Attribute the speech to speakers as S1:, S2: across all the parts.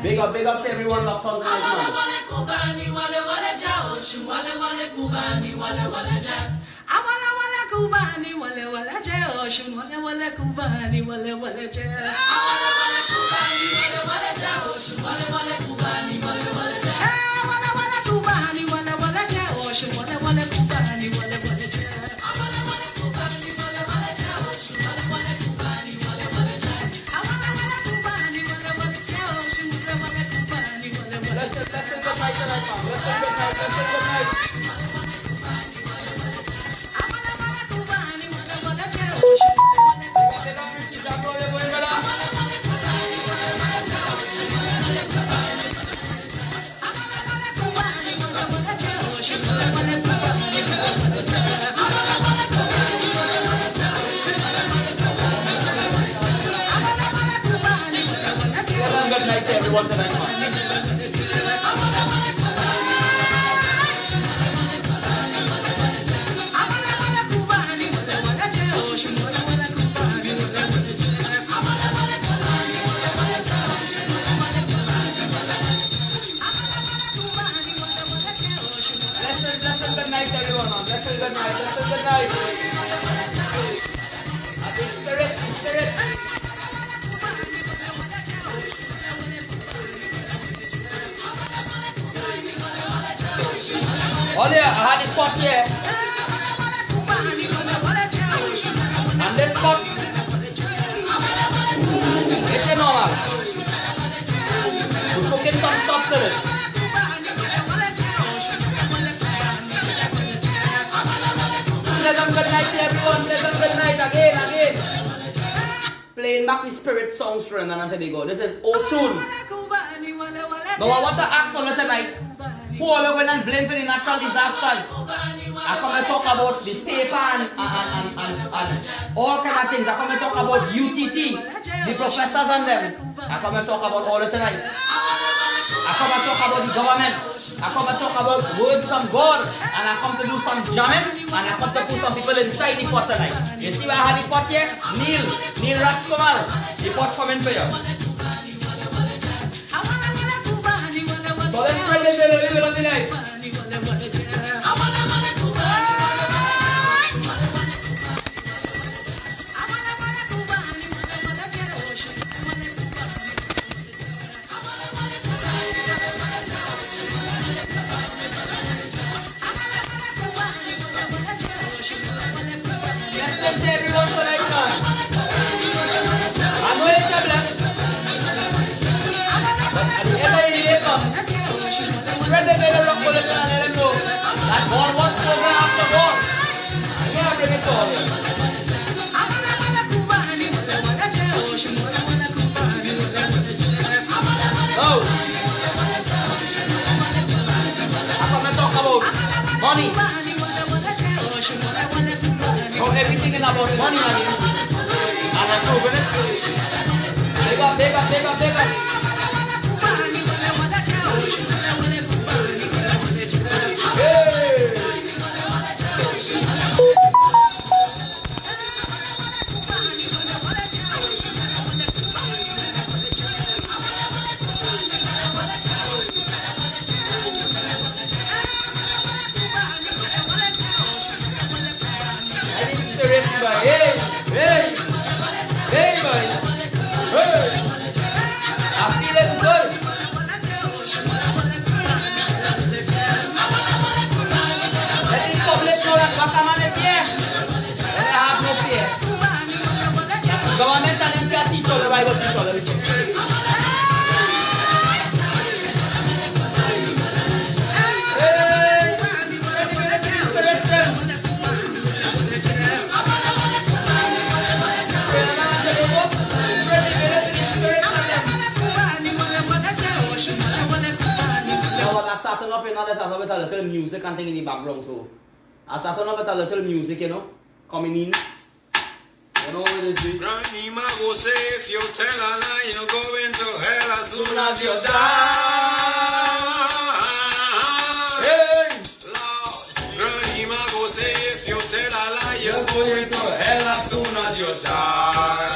S1: Big up to everyone locked on tonight, man. Everyone tonight, man. Blessed good night, everyone, man. Blessed good night. Blessed good night. Spirit. Oh yeah, I had this spot here. And this spot, it's normal. We're cooking some stuff to it. Pleasant good night to everyone. Pleasant good night again. Playing back the spirit songs for Trinidad Tobago. This is Oshun. Now I want to ask on tonight. Who are going and blame for the natural disasters? I come and talk about the paper and all kind of things. I come and talk about UTT, the professors and them. I come and talk about all it tonight. I come and talk about the government. I come and talk about words from God. And I come to do some jamming. And I come to put some people inside the pot tonight. You see where I had the pot here? Neil Rajkumar. The pot coming for you. So let's try this a little bit on the night. Let's everyone tonight now. I'm going to bless. But at the end of the day, spread the better rock bullet and let them know that God wants over after God. I'm going to bring it to all you. Oh. I'm going to talk about money. How everything is about money, and I'm proving it. Big up. Hey, boy. Hey. I'm feeling good. Let the public know that WackerMAN is here. Let them have no fear. Government and them can teach all the Bible people. I started off with a little music and thing in the background, so I started off with a little music, you know, coming in. You know what it is? Granny Mago say if you tell a lie, you're going to hell as soon as you die. Hey!
S2: say if you tell a lie, you're going to hell as soon as you die.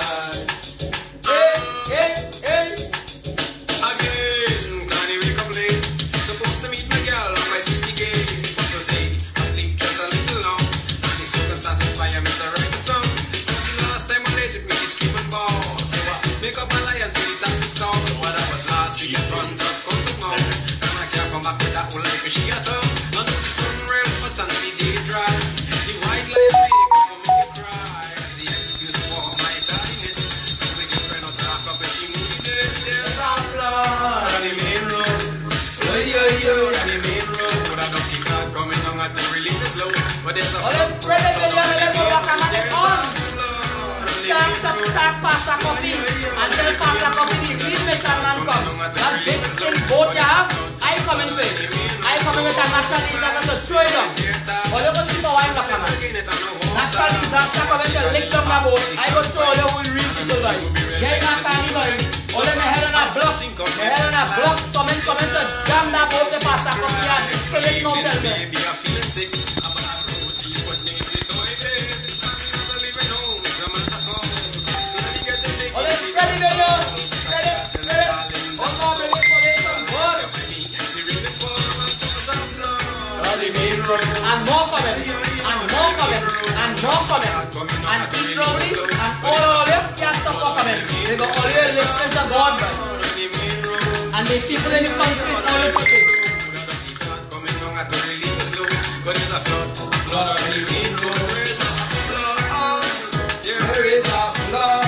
S1: Hey.
S2: Again, can you wake up late? Supposed to meet my girl on my city gate, but today I sleep just a little long. And the circumstances inspire me to write a song. Cause the last time I late with me, you scream and ball. So I make up my lie and say the taxi stop. What I was last week in front of comes tomorrow. And I can't come back with that one like a she at all. I know the sun real hot and the day dry. The white light make up for me to cry. The excuse for my tardiness. Cause the girlfriend not talk up and she moved there. There's a flood on the main road. Oh yo, on the main road. But I don't think I'm coming on at the relief is low. But there's a flood.
S1: Start pass a copy. And tell pass a copy. Please make sure man come. That big thing both you have. I come in with. I come in with a national league and to throw it down. But you go see the wine back man. National league that's come in to lick down my boat. I go throw all the whole real people like. Get national league going. All in the head on a block. The head on a block. Come in to jam that boat to pass a copy and spill it now tell me. Ready, video. Ready. One more minute for this one. Good. And more coming. And keep rolling. And all of them can't stop coming. They go all your listening to God, man. And the people in the country all the people. There is a flood.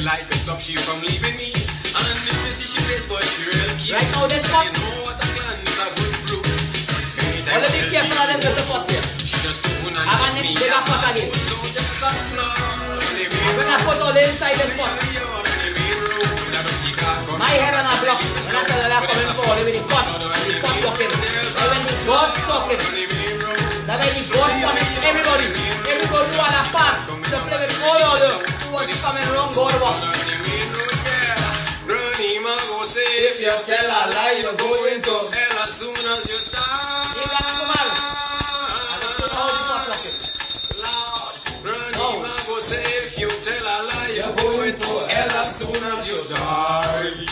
S1: Like to stop she from leaving me. And if you see she plays, boy, she real cute. Right now, this one.
S2: You know what I plan is a good brute.
S1: All the big careful of them to support here.
S2: She just do one and
S1: I'm going to take a pot again.
S2: So just a flood.
S1: I'm going to put all inside the pot. My head on a block. When I tell her I'm coming forward with the pot talking. And when the God talking, that when the God coming, everybody do all a part to play with all of them. What's coming wrong, God walk.
S2: If you tell a lie, you're going to hell as soon as you die.
S1: You got to come out. I don't know how this was talking.
S2: Go say if you tell a lie, you're going to hell as soon as you die.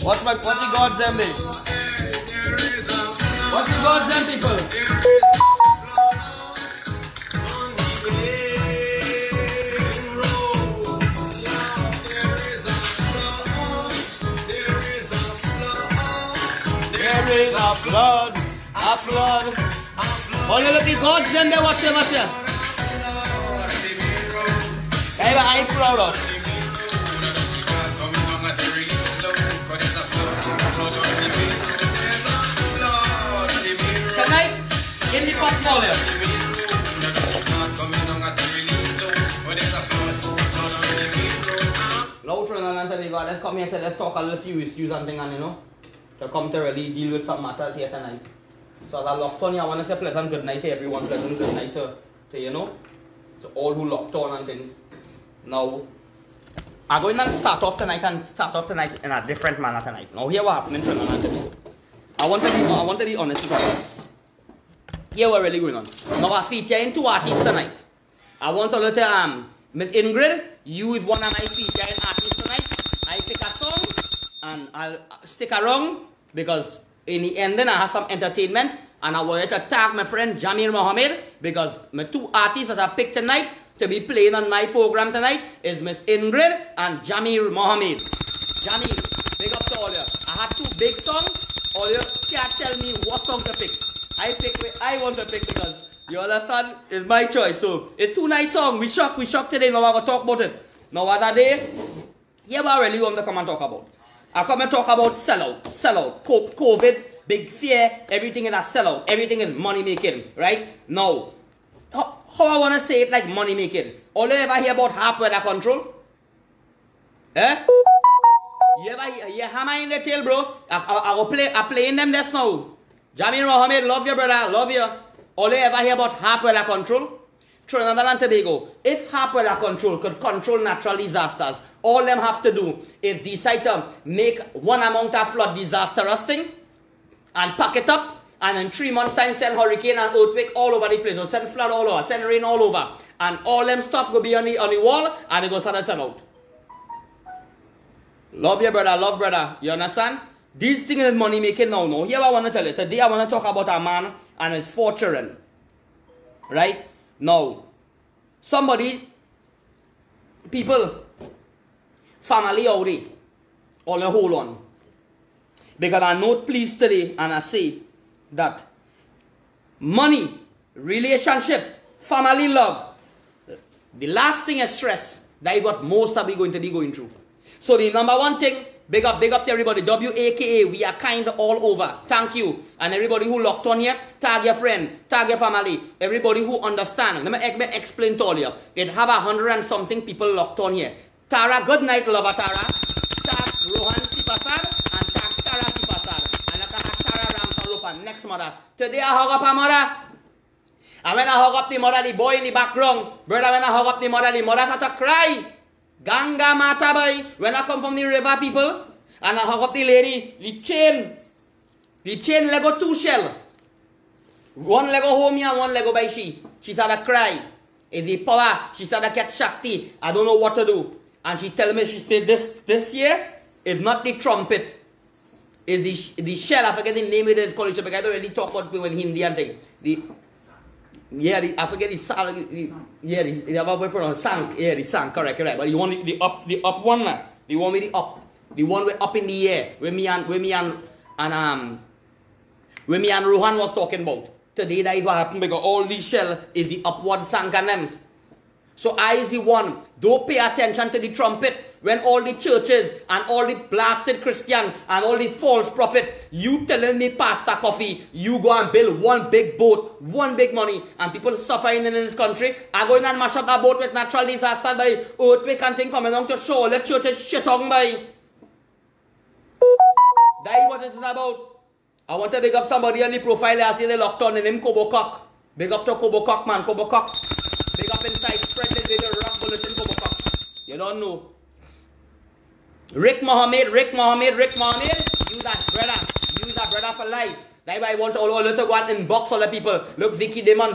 S1: What's the God's name, babe? What's the God's name, people? There is a flood. All you look at God's name, they watch them up here. I'm proud of. Tonight, in the pot small here. Now, Trinidad Tobago, let's come here and let's talk a little few issues and things, and you know, to come to really deal with some matters here tonight. So as I locked on here, I want to say pleasant good night to everyone, pleasant good night to you know, to all who locked on and things. Now, I'm going to start off tonight in a different manner tonight. Now, here what happened in Trinidad Tobago. I want to be honest with you. Here what really going on. Now, I featuring two artists tonight. I want to let Miss Ingrid, you is one of my featuring artists tonight. I pick a song and I'll stick around because in the ending I have some entertainment and I want you to tag my friend Jamil Mohammed because my two artists that I picked tonight to be playing on my program tonight is Miss Ingrid and Jamil Mohammed. Jamil, big up to all you. I had two big songs. All you can't tell me what song to pick. I pick what I want to pick because you understand? It's my choice. So it's two nice songs. We shock today. Now I'm going to talk about it. Now what are they? Here what I really want to come and talk about. I come and talk about sellout, COVID, big fear, everything is a sellout, everything is money making, right? Now, how I want to say it like money making. All you ever hear about half weather control? Eh? You ever hear hammer in the tail, bro? I playing them this now. Jamil Mohammed, love you, brother, love you. All you ever hear about harp weather control? Trinidad and Tobago, if harp weather control could control natural disasters, all them have to do is decide to make one amount of flood disastrous thing and pack it up, and in 3 months' time send hurricane and earthquake all over the place, or send flood all over, send rain all over, and all them stuff go be on the wall, and it goes to sell out. Love your brother, love brother. You understand? These things is money making now. No, here I want to tell you. Today I want to talk about a man and his 4 children. Right? Now, people, family out there, all the hold on. Because I note please today and I say that money, relationship, family love, the last thing is stress. That is what most of we going to be going through. So the number one thing, big up to everybody. WAKA, we are kind all over. Thank you. And everybody who locked on here, tag your friend, tag your family, everybody who understand. Let me explain to all you. It have 100 and something people locked on here. Tara, good night, lover Tara. Tag Rohan Sipasad and tag Tara Sipasad. And I Tara Ramsalupa, next mother. Today I hug up a mother. And when I hug up the mother, the boy in the background. Brother, when I hug up the mother had to cry. Ganga mata boy. When I come from the river, people, and I hug up the lady, the chain Lego 2 shell. One Lego home here, one Lego by she. She started to cry. It's the power. She started to get Shakti. I don't know what to do. And she tell me, she said, this year is not the trumpet. It's the shell. I forget the name of this college, because I don't really talk about people in Hindi and thing. I forget the sank. Yeah, the sank, correct. But you want the up one now. You want me the up. The one way up in the air. Where me and Rohan was talking about. Today that is what happened, because all these shell is the upward sank and them. So I is the one. Don't pay attention to the trumpet. When all the churches and all the blasted Christian and all the false prophet, you telling me Pastor Coffee, you go and build one big boat, one big money, and people suffering in this country are going and mash up that boat with natural disaster by earthquake and thing coming on to show. Let churches shit on by. That is what it is about. I want to big up somebody on the profile. I see they locked on in him Kobo Cock. Big up to Kobo Cock, man. Kobo Cock. Big up inside. Spread the video. Rock bulletin Kobo Cock. You don't know. Rick Mohammed, use that brother for life. That's why I want all to go out and box all the people. Look, Vicky Demon,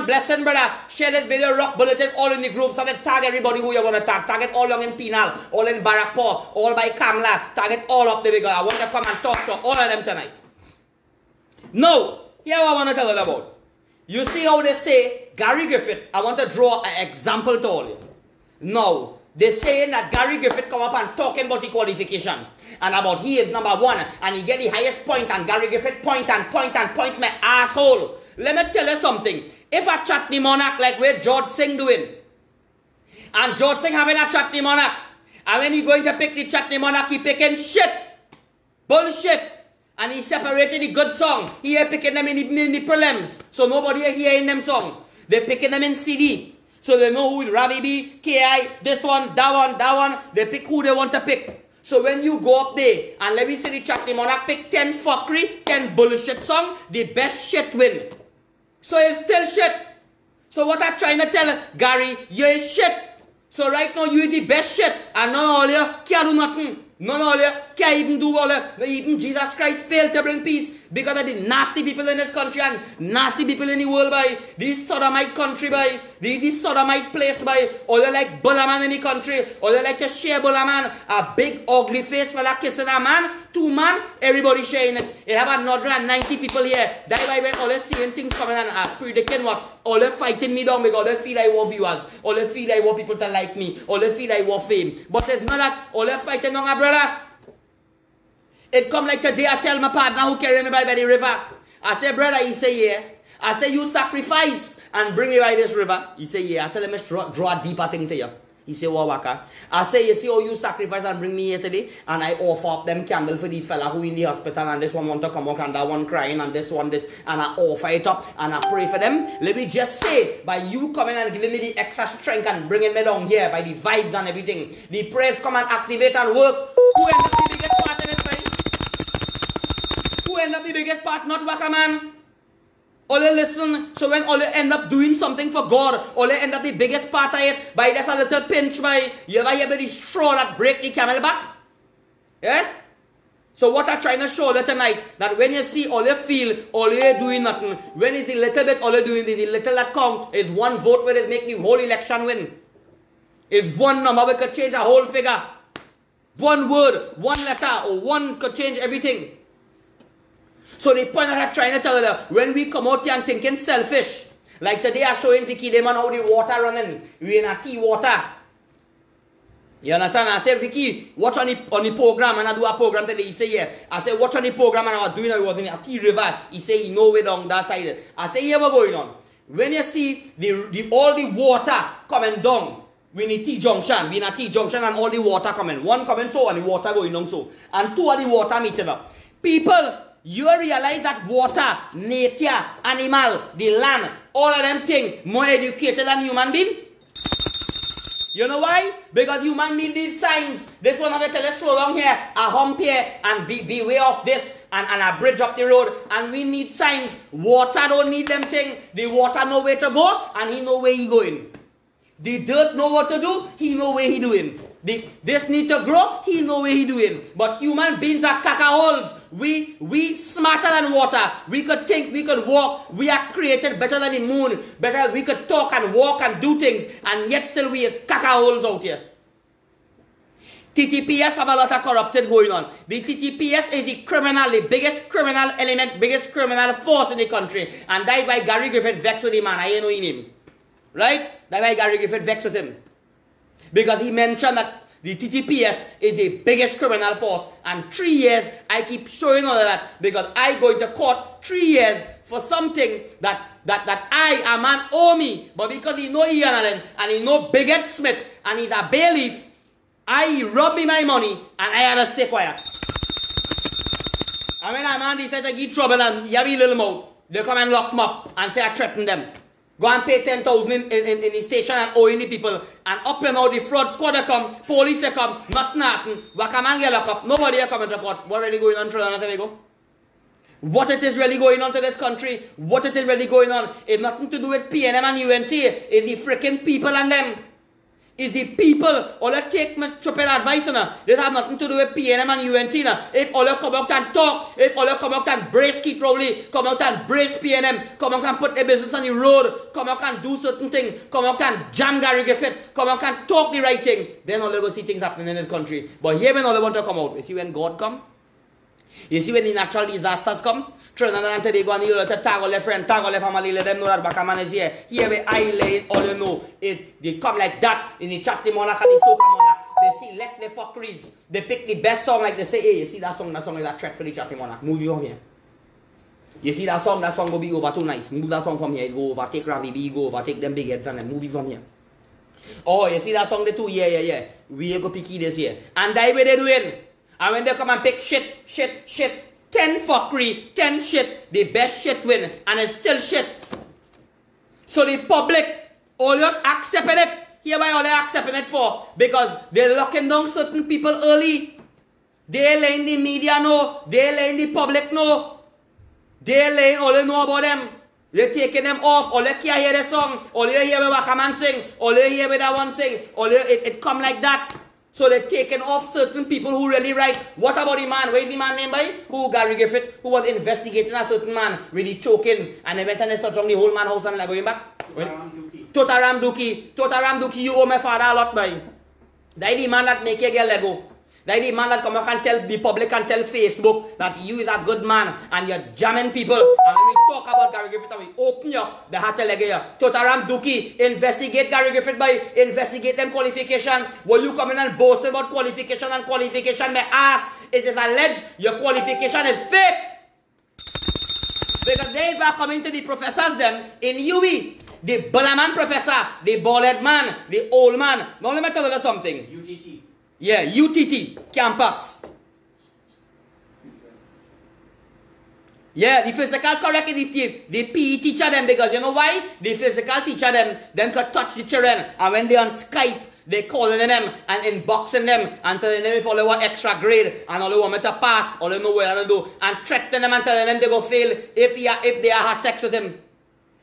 S1: blessing brother. Share this video, rock bulletin, all in the groups, and then tag everybody who you want to tag. Tag it all along in Penal, all in Barakpur, all by Kamla. Tag it all up there because I want to come and talk to all of them tonight. Now, here I want to tell you about. You see how they say, Gary Griffith, I want to draw an example to all you. Now, they're saying that Gary Griffith come up and talking about the qualification. And about he is number 1. And he get the highest point. And Gary Griffith point my asshole. Let me tell you something. If I chat the monarch like where George Singh doing. And George Singh having a chat the monarch. And when he going to pick the chat the monarch, he picking shit. Bullshit. And he separated the good song. He are picking them in the prelims. So nobody are hearing them song. They're picking them in CD. So they know who Ravi B, KI, this one, that one. They pick who they want to pick. So when you go up there and let me see the chat, the monarch pick 10 fuckery, 10 bullshit song, the best shit win. So it's still shit. So what I'm trying to tell Gary, you're shit. So right now you is the best shit. And none of all you can't do nothing. None of all you can't even do all you. Even Jesus Christ failed to bring peace. Because of the nasty people in this country and nasty people in the world, by this sodomite country, by this sodomite place, by or they like Bullaman in the country, or they like to share Bullaman, a big ugly face fella kissing a man, 2 man, everybody sharing it. It have another 90 people here. That's why when all they seeing things coming and predicting what, all they fighting me down because they feel I want viewers, all they feel I want people to like me, all they feel I want fame. But it's not that, all they fighting on a brother. It come like today, I tell my partner who carry me by the river. I say, brother, he say, yeah. I say, you sacrifice and bring me by this river. He say, yeah. I say, let me draw a deeper thing to you. He say, "Wow, Waka." I say, "You see how you sacrifice and bring me here today, and I offer up them candle for the fella who in the hospital, and this one want to come out, and that one crying, and this one this, and I offer it up, and I pray for them." Let me just say, by you coming and giving me the extra strength and bringing me down here, by the vibes and everything, the prayers come and activate and work. Who end up the biggest part in it, right? Who end up the biggest part? Not WackerMAN. All you listen, so when all you end up doing something for God, all you end up the biggest part of it, by just a little pinch, by you ever hear about the straw that break the camel back? Yeah? So what I'm trying to show you tonight, that when you see all you feel, all you're doing nothing, when it's the little bit all you're doing, the little that count, is one vote where it make the whole election win. It's one number we could change a whole figure. One word, one letter, or one could change everything. So the point that I'm trying to tell you, when we come out here and thinking selfish, like today I'm showing Vicky them on how the water running, we in a tea water. You understand? I said, "Vicky, watch on the program," and I do a program today. He say, "Yeah." I said, "Watch on the program," and I was doing it, I was in a tea river. He say, "You know way down that side." I say, "Yeah, what's going on?" When you see all the water coming down, we in a T junction, we in a T junction and all the water coming. One coming so and the water going down so. And two of the water meeting up. People, you realize that water, nature, animal, the land, all of them things more educated than human being? You know why? Because human being need signs. This one they tell us slow down here, a hump here, and beware of this, and a bridge up the road. And we need signs. Water don't need them things. The water know where to go, and he know where he going. The dirt know what to do, he know where he doing. This need to grow, he know where he doing. But human beings are cacaholes. We smarter than water. We could think, we could walk. We are created better than the moon. Better, we could talk and walk and do things. And yet still we is cacaholes out here. TTPS have a lot of corrupted going on. The TTPS is the criminal, the biggest criminal element, biggest criminal force in the country. And that by Gary Griffith vexed with the man. I ain't know his name. Right? That's why Gary Griffith vexed with him. Because he mentioned that the TTPS is the biggest criminal force. And 3 years, I keep showing all of that. Because I go into court 3 years for something that I, a man, owe me. But because he know Ian Allen, and he know Bigot Smith, and he's a bailiff, I rob me my money, and I had to stay quiet. And when a man decides to give trouble and you have a little mouth, they come and lock him up and say I threaten them. Go and pay 10,000 in the station and owing the people. And up and out the fraud squad they come, police they come, nothing happen. WackerMAN get locked up. Nobody come into court. What really going on in Trinidad Tobago? What it is really going on to this country? What it is really going on? It's nothing to do with PNM and UNC. It's the freaking people and them. It's the people. All you take my stupid advice. This has nothing to do with PNM and UNC. It all you come out and talk. It all you come out and brace Keith Rowley. Come out and brace PNM. Come out and put their business on the road. Come out and do certain things. Come out and jam Gary Griffith. Come out and talk the right thing. Then all you go see things happening in this country. But here when all they want to come out. You see when God come? You see when the natural disasters come? Trinidad and Tobago and you to tag all their friends, tag all their family, let them know that WackerMAN is here. Here where I lay it, all you know. They come like that in the chat the monarch and the soca monarch. They select the fuckeries. They pick the best song like they say, hey, you see that song is a threat for the chat the monarch. Move you from here. You see that song will be over too nice. Move that song from here, go over, take Ravi B, go over, take them big heads and then move you from here. Oh, you see that song they too? Yeah. We go picky this year. And that's what they doing. And when they come and pick shit, 10 fuckery, 10 shit, the best shit win, and it's still shit. So the public, all you accepting it, hereby all they accepting it for, because they're locking down certain people early. They're letting the media know, they're letting the public know, they're letting all you know about them. They're taking them off, all you can't hear the song, all you hear with WackerMAN sing, all you hear with that one sing, it come like that. So they're taking off certain people who really right. What about the man? Where is the man named by? Who? Gary Griffith, who was investigating a certain man with the choking, and they went and they searched on the whole man's house and they're going back. Totaram Duki, you owe my father a lot, boy. That's the man that make you get Lego. That's the man that come up and tell the public and tell Facebook that you is a good man and you're jamming people. And when we talk about Gary Griffith and we open you, the heart leg here. Totaram Duki, investigate Gary Griffith by investigate them qualification. Will you come in and boast about qualification and qualification? My ass, it is alleged your qualification is fake. Because they were coming to the professors them in UB The Balaman professor, the bald man, the old man. Now let me tell you something.
S3: UTT.
S1: Yeah, UTT campus. Yeah, the physical corrective, the PE teacher them, because you know why? The physical teacher them could touch the children, and when they on Skype, they calling them and inboxing them and telling them if all they want extra grade and all they want me to pass, all they know what to do, and threatening them and telling them they go fail if they have sex with him.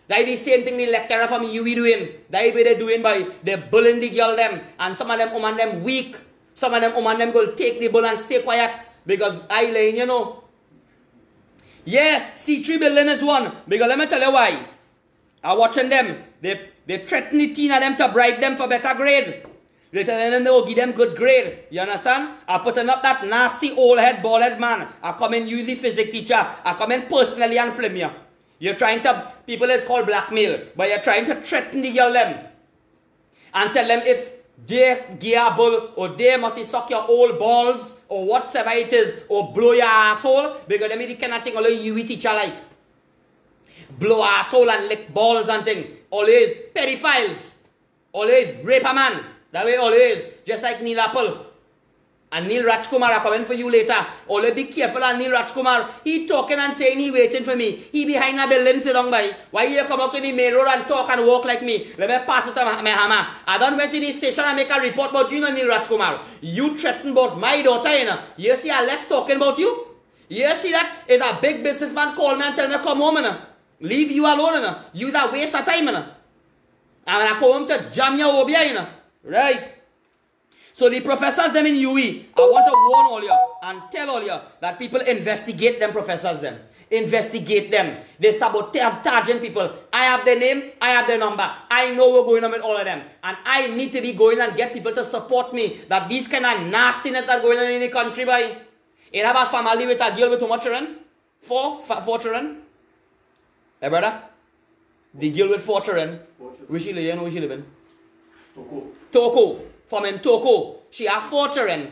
S1: That is the same thing the lecturer from UB doing. That is what they doing by they bullying the girl them, and some of them woman them weak. Some of them woman them go take the bull and stay quiet because I laying, you know. Yeah, C3 building is one. Because let me tell you why. I'm watching them. They threaten the teen of them to bribe them for better grade. They telling them they will give them good grade. You understand? I putting up that nasty old head, bald head man. I come and use the physics teacher. I come in personally and flame you. You're trying to, people is called blackmail. But you're trying to threaten the girl them. And tell them if they gear bull or they must suck your old balls or whatever it is or blow your asshole because they the kind of thing only you teacher like. Blow asshole and lick balls and thing. Always pedophiles. Always rape a man. That way always. Just like Neil Apple. And Neil Rajkumar are coming for you later. Always be careful and Neil Rajkumar. He talking and saying he waiting for me. He behind a building sit down by. Why you come out in the main road and talk and walk like me? Let me pass with my hammer. I don't went to the station and make a report about you, Neil Rajkumar. You threaten about my daughter, you know. You see I less talking about you? You see that? It's a big businessman call me and tell me to come home, you know. Leave you alone, you know. You that waste of time, you know. And when I come home to jam your over here, you know. Right? So the professors them in UE, I want to warn all you and tell all you that people investigate them professors them. Investigate them. They sabotaging people. I have their name, I have their number. I know what's going on with all of them. And I need to be going and get people to support me that these kind of nastiness that going on in the country by. You have a family with a girl with how much children? Four children? Hey brother? The girl with 4 children. Where she live in? Where she live in? Toko. From in Toko. She have 4 children.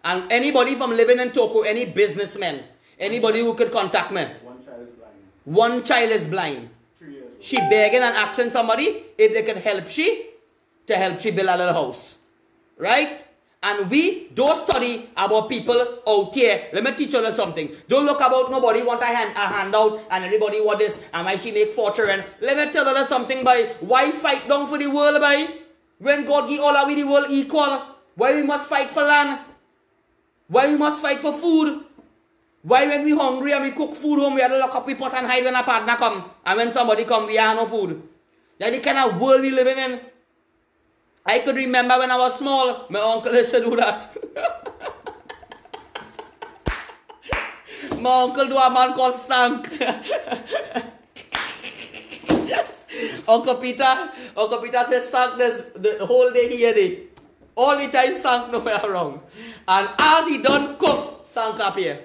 S1: And anybody from living in Toko, any businessman, anybody who could contact me.
S3: One child is blind.
S1: One child is blind.
S3: 3 years old.
S1: She begging and asking somebody if they can help she to help she build a little house. Right? And we don't study about people out here. Let me teach you something. Don't look about nobody want a handout and everybody want this and why she make 4 children. Let me tell you something by why fight down for the world by when God give all of we the world equal. Why we must fight for land? Why we must fight for food? Why when we hungry and we cook food home we have to lock up we pot and hide when a partner come and when somebody come we have no food. That's the kind of world we living in. I could remember when I was small, my uncle used to do that. My uncle do a man called Sank. Uncle Peter said Sank this the whole day he had it. All the time Sank nowhere wrong. And as he done cook, Sank up here.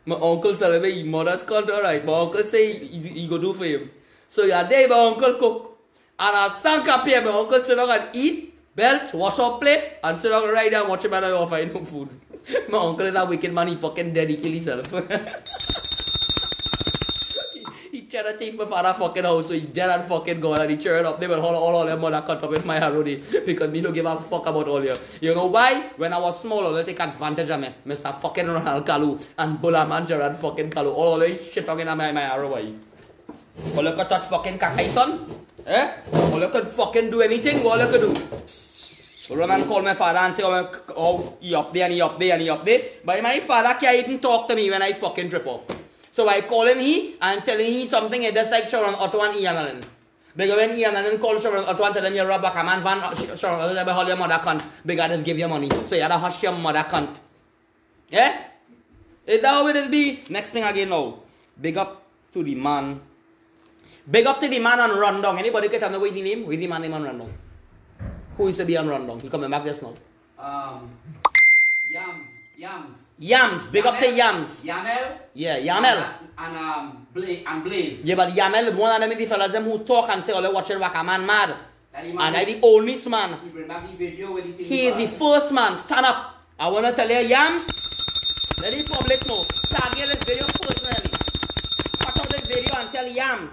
S1: My uncle said, his mother's called alright. My uncle say he go do for him. So your day my uncle cook. And I sank up here, my uncle sit down and eat, belt, wash up plate, and sit down right there and watch him and I offer no food. My uncle is a wicked man, he fucking dead, he kill himself. He tried to take my father fucking house, so he dead and fucking gone and he cheered up. They were all them mother cut up with my harrowdy because me don't give a fuck about all you. You know why? When I was small, they take advantage of me. Mr. fucking Ronald Kalu and Bulaman Gerard fucking Kalu. All they shit talking at my harrowdy. All you could touch fucking kakai son. Eh? All you could fucking do anything, all you could do. So Roman called my father and say, oh, he up there and he up there and he up there. But my father can't even talk to me when I fucking trip off. So I call him and telling him something just like Sharon Otto and Ian Allen. Because when Ian Allen called Sharon Otto and tell him you're a WackerMAN fan, Sharon Otto said, hold your mother cunt. Because just give you money. So you had to hush your mother cunt. Yeah? Is that how it is be? Next thing again now. Big up to the man. Big up to the man on Rundown. Anybody can tell me what is the name? What is the man name on Rundown? Who used to be on Rundown? He coming back just now.
S3: Yams.
S1: Yams. Big up to Yams.
S3: Yamel.
S1: Yeah, Yamel.
S3: And Blaze.
S1: Yeah, but Yamel is one of them the fellas them who talk and say, oh, they're watching WackerMAN mad. And I'm the oldest man.
S3: He bring back the video when
S1: he is the first man. Stand up. I want to tell you, Yams. Let the public know. Target this video personally. Cut out this video and tell Yams.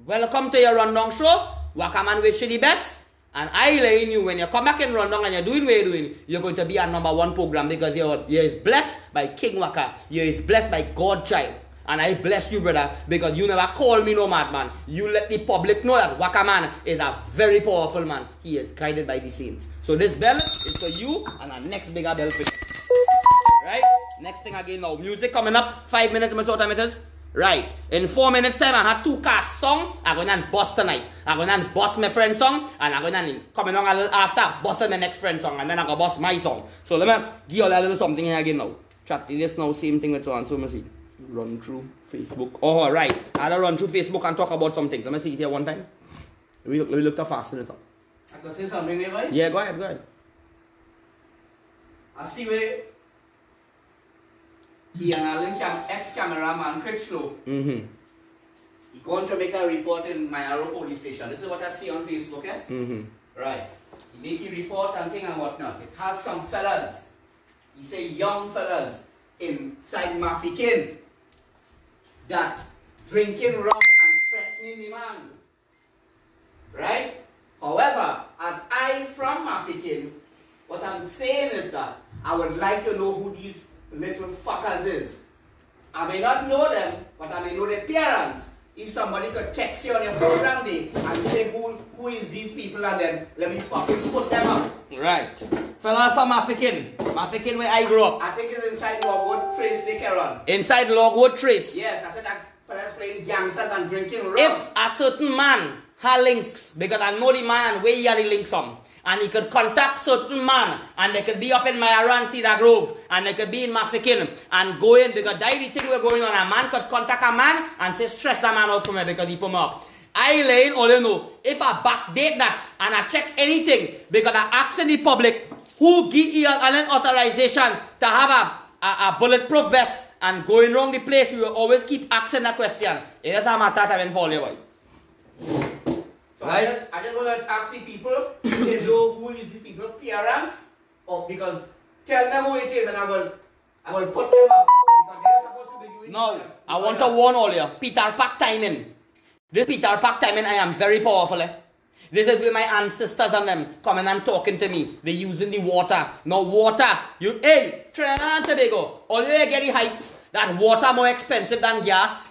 S1: Welcome to your rundown show. WackerMAN wish you the best. And I laying you, when you come back in rundown and you're doing what you're doing, you're going to be a #1 program because you're blessed by King Wacker. You're blessed by God child. And I bless you, brother, because you never call me no madman. You let the public know that WackerMAN is a very powerful man. He is guided by the saints. So this bell is for you and our next bigger bell for you. Right? Next thing again now. Music coming up. 5 minutes, how time it is? Right. In 4 minutes time, I have 2 cast songs. I'm going to bust tonight. I'm going to bust my friend's song. And I'm going to coming on a little after, bust my next friend's song. And then I'm going to bust my song. So let me give you a little something here again now. Chat this now, same thing with so on. So let me see. Run through Facebook. Oh, right. I don't run through Facebook and talk about some things. Let me see it here one time. We look to fasten this up.
S3: I can say something there, boy?
S1: Yeah, go ahead.
S3: I see where he and ex-cameraman Critchlow. He going to make a report in Mayaro police station. This is what I see on Facebook, eh? Right. He make a report and thing and whatnot. It has some fellas. He say young fellas inside Mafikin that drinking rum and threatening the man. Right? However, as I from Mafikin, what I'm saying is that I would like to know who these little fuckers is. I may not know them, but I may know their parents. If somebody could text you on your program day and say who is these people and then let me fucking put them up.
S1: Right. Fellas from Mafikin where I grew up.
S3: I think it's inside Logwood Trace they carry on.
S1: Inside Logwood Trace.
S3: Yes, I said that fellas playing gangsters and drinking rum.
S1: If a certain man had links, because I know the man and where he had the links from, and he could contact certain man, and they could be up in Mayara and Cedar Grove, and they could be in Mafikin, and go in, because that's the thing we're going on. A man could contact a man and say, stress that man out for me, because he put me up. I laying all you know, if I backdate that, and I check anything, because I ask in the public, who give you an authorization to have a bulletproof vest, and going around the place, we will always keep asking that question. It is a matter of time for you, boy.
S3: So
S1: right?
S3: I just want to ask the people if they know who is the people parents, or because tell them who it is and I will put them up because they're supposed to be doing.
S1: No, I want to warn all you. Peter Pack timing. This Peter Pack timing, I am very powerful. This is where my ancestors and them coming and talking to me. They're using the water. No water. Hey, Trinidad Tobago. All you get the heights that water more expensive than gas.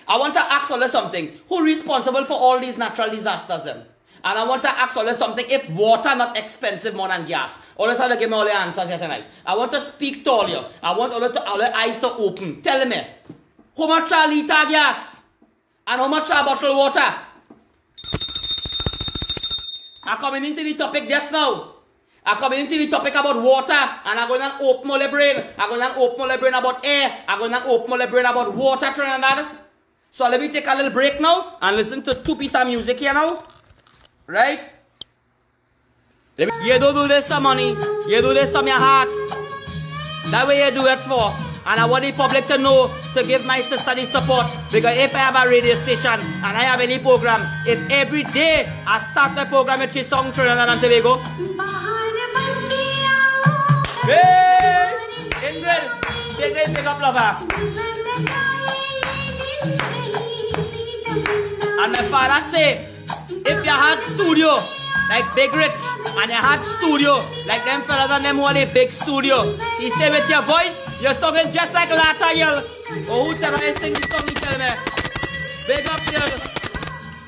S1: I want to ask all something. Who responsible for all these natural disasters then? And I want to ask all something. If water not expensive more than gas, all of you give me all the answers here tonight. I want to speak to all you. I want all your eyes to open. Tell me, how much a liter gas? And how much a bottle water? I'm coming into the topic just now. I'm coming into the topic about water. And I'm going to open my brain. I'm going to open my brain about air. I'm going to open my brain about water, Trinidad. So let me take a little break now and listen to 2 pieces of music here now. Right? You don't do this for money. You do this from your heart. That way you do it for. And I want the public to know to give my sister the support. Because if I have a radio station and I have any program, if every day I start the program with this song Trinidad and Tobago. Hey! Ingrid! Big up lover. And my father say, if you had studio like Big Rich, and you had studio like them fellas and them who had a big studio, he say with your voice, you're talking just like Lata Yell. Or whoever is singing the song, he tell me. Big up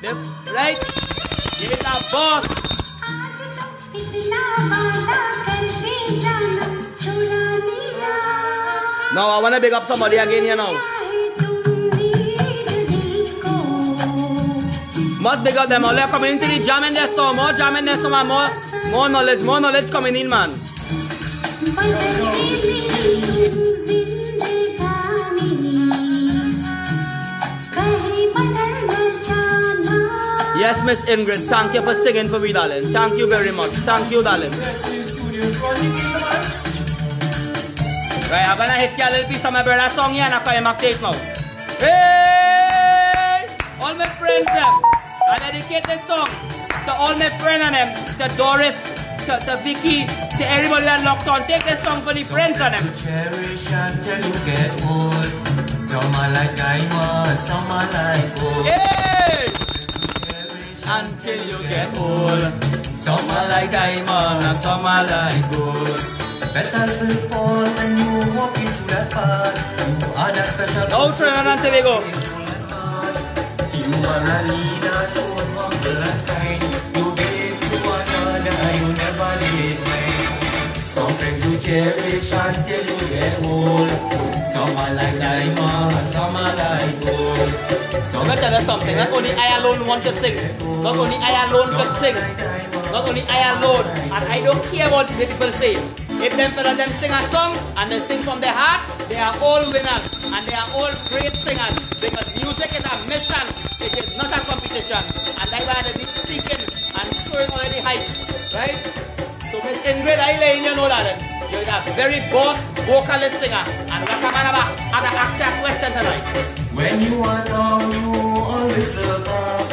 S1: Yell. Right? He's a boss. Now I want to big up somebody again here now. Must big up them all. They're coming into the jam in their song. More jam in their song and more knowledge coming in, man. Yes, Miss Ingrid, thank you for singing for me, darling. Thank you very much. Thank you, darling. Right, I'm gonna hit you a little piece of my brother's song here and I'm coming back to it now. Hey! All my friends, them. I dedicate this song to all my friends and them, to Doris, to Vicky, to everybody that locked on. Take this song for the friends and them.
S4: Cherish until you get old.
S2: Some are like diamonds, some are like gold.
S1: Hey! Until you get old.
S2: Some are like diamonds and some are like gold. Petals will fall when you walk into that path. You are that special.
S1: No, Trinidad Tobago.
S2: You are a leader, so humble and kind. You gave to another, you never leave mine. Some friends you cherish until you get old. Some are like diamonds, some are like gold.
S1: I'm going to tell you something. Not only I alone want to sing. Not only I alone could sing. Not only I alone. And I don't care what the people say. If them fellas them sing a song and they sing from their heart, they are all winners. And they are all great singers. Because music is a mission. It is not a competition. And that's why they be speaking and showing already height. Right? So Miss Ingrid Eileen, you know that. You're a very bold vocalist singer. And WackerMAN have to ask that question tonight.
S2: When you are down, you always look up.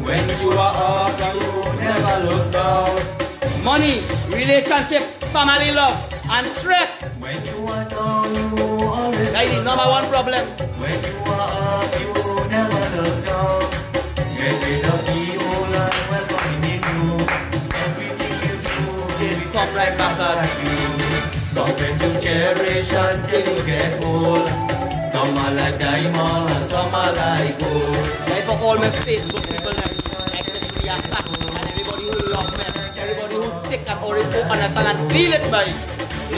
S2: When you are up, you never look down.
S1: Money, relationship, family love, and stress.
S2: When you are down, you always
S1: That is number one problem.
S2: When you are up, you never look down. Get rid of the old and welcome in you. Everything you do,
S1: It come right back at
S2: you. Some friends you cherish until you get old. Some are like diamonds and some are like gold.
S1: Like for all my Facebook people, especially Attack, and everybody who love me, everybody who sick and already understand and feel it, buddy.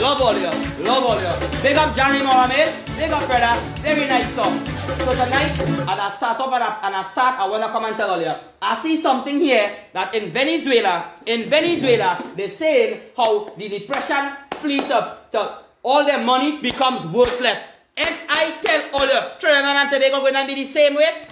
S1: Love all you, love all you. Big up Johnny Mohammed, big up brother, very nice song. So tonight, and I start off I want to come and tell all you. I see something here that in Venezuela, they saying how the depression fleet up, all their money becomes worthless. And I tell all you, Trinidad and Tobago going to be the same way.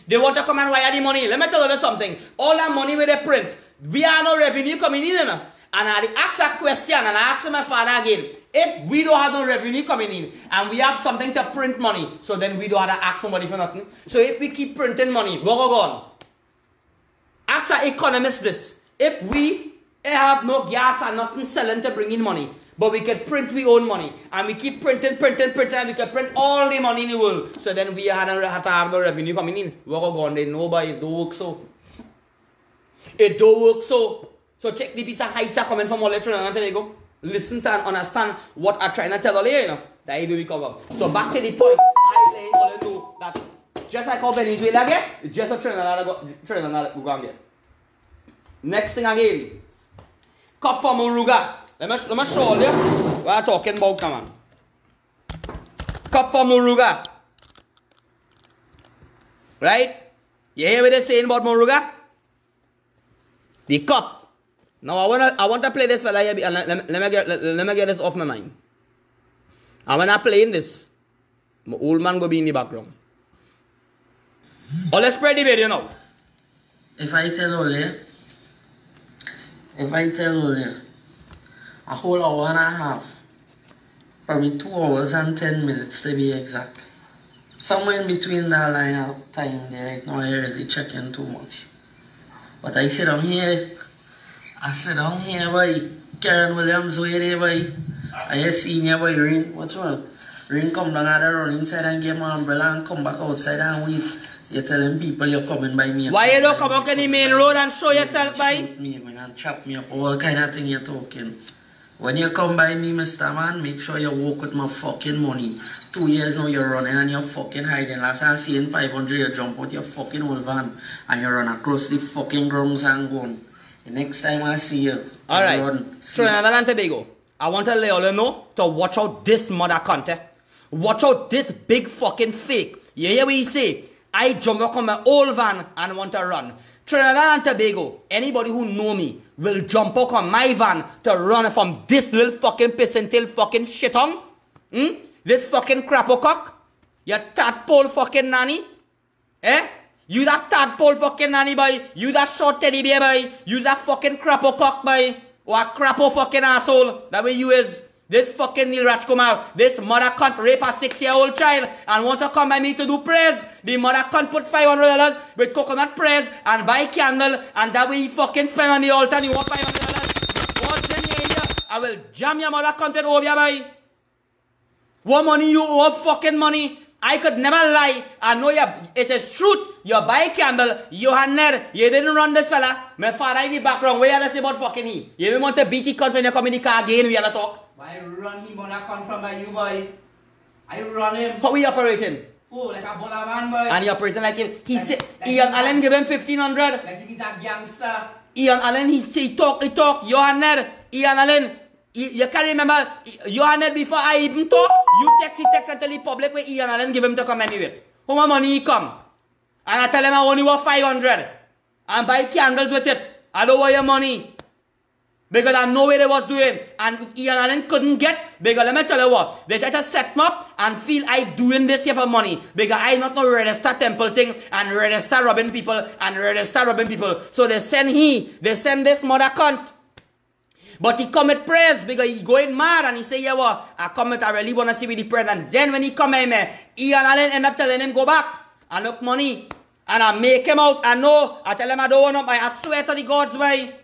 S1: They want to come and wire the money. Let me tell you something. All that money with they print, we are no revenue coming in. And I ask that question, and I ask my father again, if we don't have no revenue coming in, and we have something to print money, so then we don't have to ask somebody for nothing. So if we keep printing money, we're gone. Ask our economist this. If we have no gas and nothing selling to bring in money, but we can print we own money, and we keep printing, and we can print all the money in the world. So then we have to have no revenue coming in. We're gone. They know by it don't work so. It don't work so. So check the piece of heights are coming from all the Trinidad and Tobago. Listen to and understand what I'm trying to tell all you, know. That is we come up. So back to the point, I let all you know that just like how Venezuela get, just a Trinidad go get. Next thing again, cup from Muruga. Let me show you what I'm talking about, come on. Cup from Muruga. Right? You hear what they're saying about Muruga? The cup. Now I want to play this fella here, and let me get this off my mind. And when I'm playing this, my old man will be in the background. Oh, let's spread the video now.
S4: If I tell you, a whole hour and a half, probably 2 hours and 10 minutes to be exact. Somewhere in between that line of time there, right now I already checking too much. But I sit down here, boy, Karen Williams, where there, boy. I see me, boy, Rain, what's wrong? Rain come down at the run inside and get my umbrella and come back outside and wait. You're telling people you're coming by me.
S1: Why you don't come up on the main road and show yourself by?
S4: Shoot me, man, and chop me up, all kind of thing you're talking. When you come by me, Mr. Man, make sure you walk with my fucking money. 2 years now you're running and you're fucking hiding. Last time I see in 500 you jump out your fucking old van and you run across the fucking grounds and gone. The next time I see you,
S1: alright, Trinidad and Tobago, I want to let you all know to watch out this mother cunt. Watch out this big fucking fake. You hear what he say? I jump up on my old van and want to run. Trinidad and Tobago, anybody who know me will jump up on my van to run from this little fucking pissing tail fucking shit on. This fucking crapo cock. You tadpole fucking nanny. Eh? You that tadpole fucking nanny boy. You that short teddy bear boy. You that fucking crapo cock boy. Or a crapo fucking asshole. That way you is. This fucking Neil Rajkumar, this mother cunt rape a 6-year-old child and want to come by me to do prayers. The mother cunt put $500 with coconut prayers and buy candle and that way you fucking spend on the altar and you want $500. What's in the area? I will jam your mother cunt with over your boy. What money you owe fucking money? I could never lie. I know it is truth. You buy a candle, you had net, you didn't run this fella. My father in the background, where you say about fucking he? You don't want to beat it when you come in the car again, we have to talk.
S3: I run him on a come from by you, boy. I run him.
S1: How we operating?
S3: Oh, like a baller man, boy.
S1: And he operating like him. He
S3: like,
S1: said,
S3: like
S1: Ian Allen give him 1,500.
S3: Like he's a gangster.
S1: Ian Allen, he talk. You had net. Ian Allen. You can't remember, you and it before I even talk, you text and tell the public where Ian Allen give him to come anyway. How much money he come? And I tell him I only want 500. And buy candles with it. I don't want your money. Because I know where they was doing. And Ian Allen couldn't get, because let me tell you what, they try to set me up and feel I doing this here for money. Because I'm not going to register temple thing and register robbing people. So they send this mother cunt. But he commit praise because he going mad and he say, yeah, well, I really want to see with the praise. And then when he come in, Ian Allen end up telling him, go back and look money. And I make him out. I know. I tell him I don't want to. I swear to the gods, boy.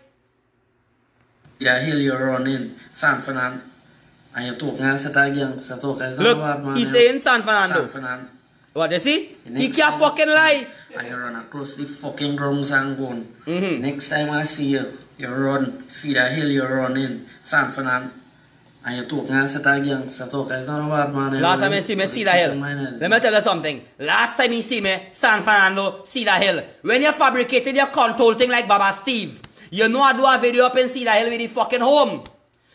S4: Yeah, here you're running San Fernando. And you're talking and set again.
S1: Look, he's saying San Fernando.
S4: San Fernando.
S1: What, you see? He can't fucking lie.
S4: And you run across the fucking grounds and going. Next time I see you, you run, see that hill you're running, San Fernando. And you're talking and set again. It's not bad, man.
S1: Last time you see me, see that hill. Let me tell you something. Last time you see me, San Fernando, see that hill. When you fabricated your control thing like Baba Steve, you know I do a video up in see that hill with the fucking home.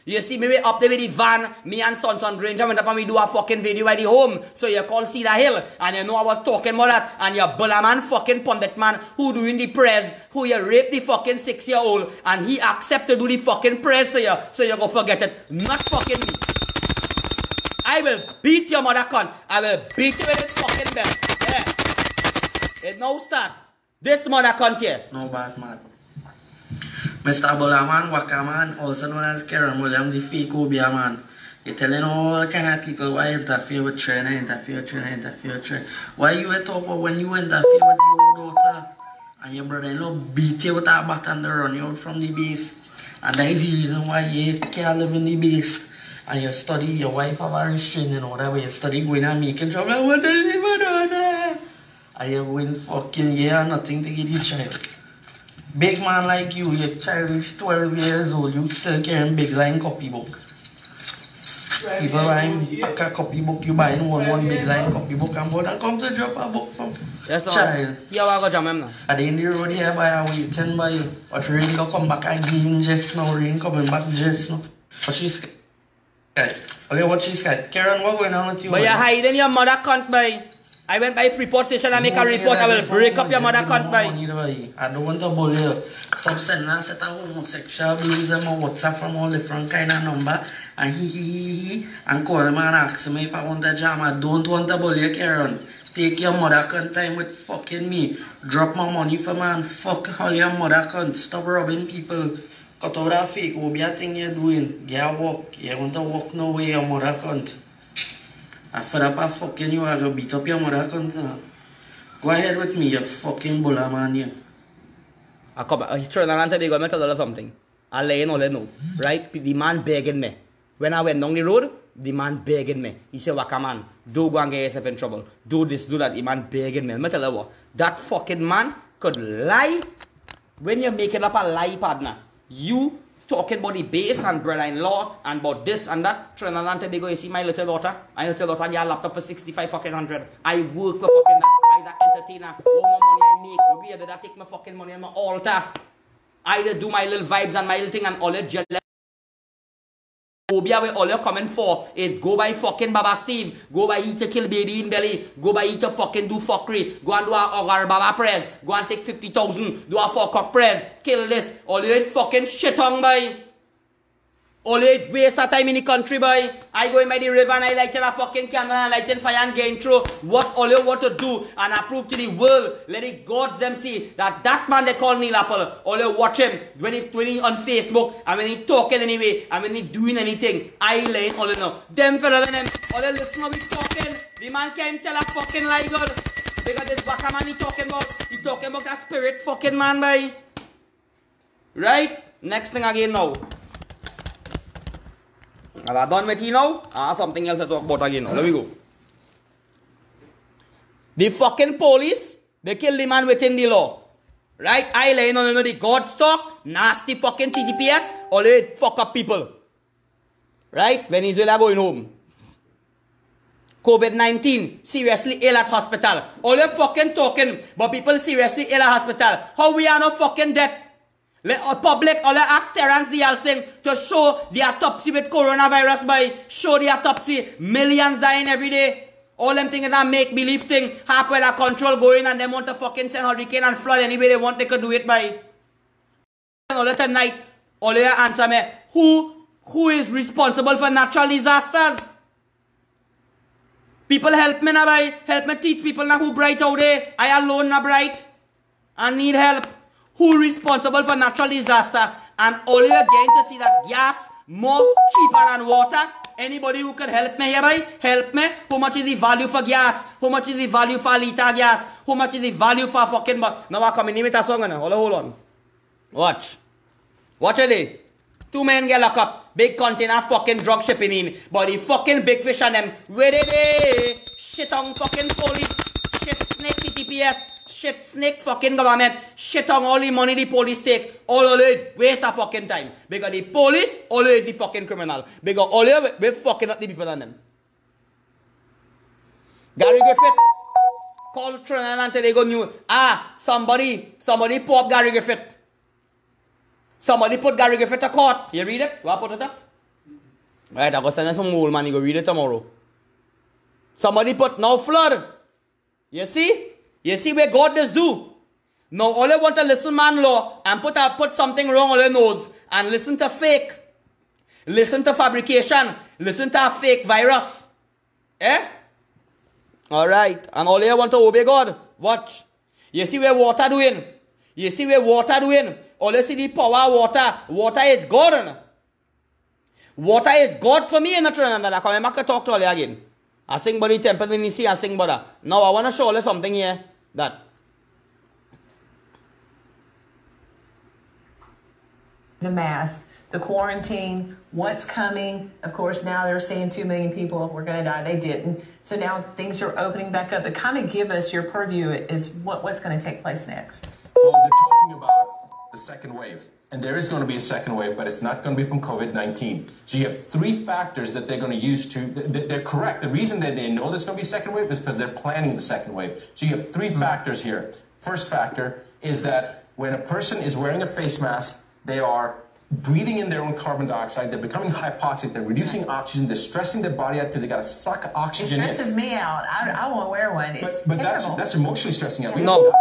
S1: You see me up there with the van, me and Son Granger went up and we do a fucking video by the home. So you call Cedar Hill, and you know I was talking about that, and your buller man, fucking pundit man, who doing the prayers, who you rape the fucking 6-year-old, and he accept to do the fucking prayers so you go forget it. Not fucking me. I will beat your mother cunt. I will beat you with this fucking belt. Yeah. It no start. This mother cunt here.
S4: No bad man. Mr. WackerMAN, WackerMAN, also known as Karen Williams, the fake Obia man. You're telling all kind of people why you interfere with Trinidad. Why you talk about when you interfere with your daughter and your brother-in-law beat you with a bat and they run you out from the base. And that is the reason why you can't live in the base. And you study, your wife have a restraining order where you study going and making trouble. What is it, my daughter? And you're going fucking yeah, nothing to get your child. Big man like you, your child is 12 years old, you still carrying big line copybook. People buying a copybook, you buying one big line copybook and go and come to drop a book from child.
S1: Yeah, I got jam him now.
S4: At the end of the road here, by waiting by you. But rain go come back again just now, rain coming back just now. But she's scared. Okay, what she's scared? Karen, what going on with you?
S1: But you're hiding your mother cunt, boy. I went by Freeport Station and make a report. I will break up your mother cunt, boy.
S4: I don't want to bully you. Stop sending us set of homosexual blues on my WhatsApp from all different kind of number. And he and call him and ask me if I want to jam. I don't want to bully you, Karen. Take your mother cunt time with fucking me. Drop my money for man. Fuck all your mother cunt. Stop robbing people. Cut out that fake obia thing you're doing. Get a walk. You want to walk no way, your mother cunt. I fed up a fucking you, I go beat up your mother cunt. Go ahead with me, you fucking buller man here.
S1: I come back. Trinidad Tobago, I'm tell you something. I lay in all I know. Right? The man begging me. When I went down the road, the man begging me. He said, WackerMAN, don't go and get yourself in trouble. Do this, do that. The man begging me. Let me tell you what. That fucking man could lie. When you're making up a lie, partner, you talking about the base and brother-in-law and about this and that. Trinidad Tobago, you see my little daughter? My little daughter get a laptop for 65 fucking hundred. I work for fucking that. I that entertainer. All my money I make. Where did I take my fucking money on my altar? I just do my little vibes and my little thing and all that jealous. Obia where all you're coming for is go by fucking Baba Steve, go by eat to kill baby in belly, go by eat to fucking do fuckery, go and do a Ogar Baba prayers, go and take 50,000, do a fuck cock prayers, kill this, all you fucking shit on by. Always waste of time in the country, boy. I go in by the river and I lighten a fucking candle and lighten fire and gain through what all you want to do and I prove to the world. Let the gods them see that man they call Neil Apple. All you watch him when he on Facebook and when he talking anyway and when he doing anything. I learn all you know. Them fellas and them. All you listen how we talking. The man can't tell a fucking lie, God. Because this WackerMAN he talking about that spirit fucking man, boy. Right? Next thing again now. Have I done with you now? Something else to talk about again now. Let me go. The fucking police, they kill the man within the law. Right? I lay no the God stock, nasty fucking TTPS, all they fuck up people. Right? Venezuela going home. COVID-19, seriously ill at hospital. All you fucking talking, but people seriously ill at hospital. How we are not fucking dead? Let public, all you ask Terrence Dialsing to show the autopsy with coronavirus by show the autopsy. Millions dying every day. All them things is a make-believe thing. Halfway the control going and they want to fucking send hurricane and flood any way they want, they could do it by. All the tonight, all you answer me, who is responsible for natural disasters? People help me now, boy. Help me teach people now who bright out there. I alone not bright. I need help. Who responsible for natural disaster? And all you are getting to see that gas more cheaper than water. Anybody who can help me here, boy? Help me. How much is the value for gas? How much is the value for a liter gas? How much is the value for fucking... Now I come in with a song now. Hold on. Watch. Watch it. 2 men get locked up. Big container fucking drug shipping in. But the fucking big fish and them. Where they? Shit on fucking police. Shit snake TTPS. Shit snake fucking government. Shit on all the money the police take. All of it waste of fucking time. Because the police always the fucking criminal. Because all of it we fucking up the people than them. Gary Griffith. Call Trinidad Tobago News. Somebody pop Gary Griffith. Somebody put Gary Griffith to court. You read it? What put it up? Right, I'm going to send it some old man. You go read it tomorrow. Somebody put now flood. You see? You see where God does do. Now all you want to listen man law and put something wrong on your nose and listen to fake. Listen to fabrication. Listen to a fake virus. Eh? Alright. And all you want to obey God. Watch. You see where water doing? You see where water doing? All you see the power water. Water is God. Water is God for me in the Trinidad. I come back to talk to you again. I sing body temple in the sea. I sing brother. Now I want to show you something here. That.
S5: The mask, the quarantine, what's coming. Of course, now they're saying 2 million people were going to die. They didn't. So now things are opening back up. To kind of give us your purview is what's going to take place next.
S6: Well, they're talking about the second wave. And there is going to be a second wave, but it's not going to be from COVID-19. So you have 3 factors that they're going to use to... They're correct. The reason that they know there's going to be a second wave is because they're planning the second wave. So you have 3 factors here. First factor is that when a person is wearing a face mask, they are breathing in their own carbon dioxide. They're becoming hypoxic. They're reducing oxygen. They're stressing their body out because they got to suck oxygen in.
S5: It stresses me out. I won't wear one. It's
S6: but that's emotionally stressing out.
S1: No.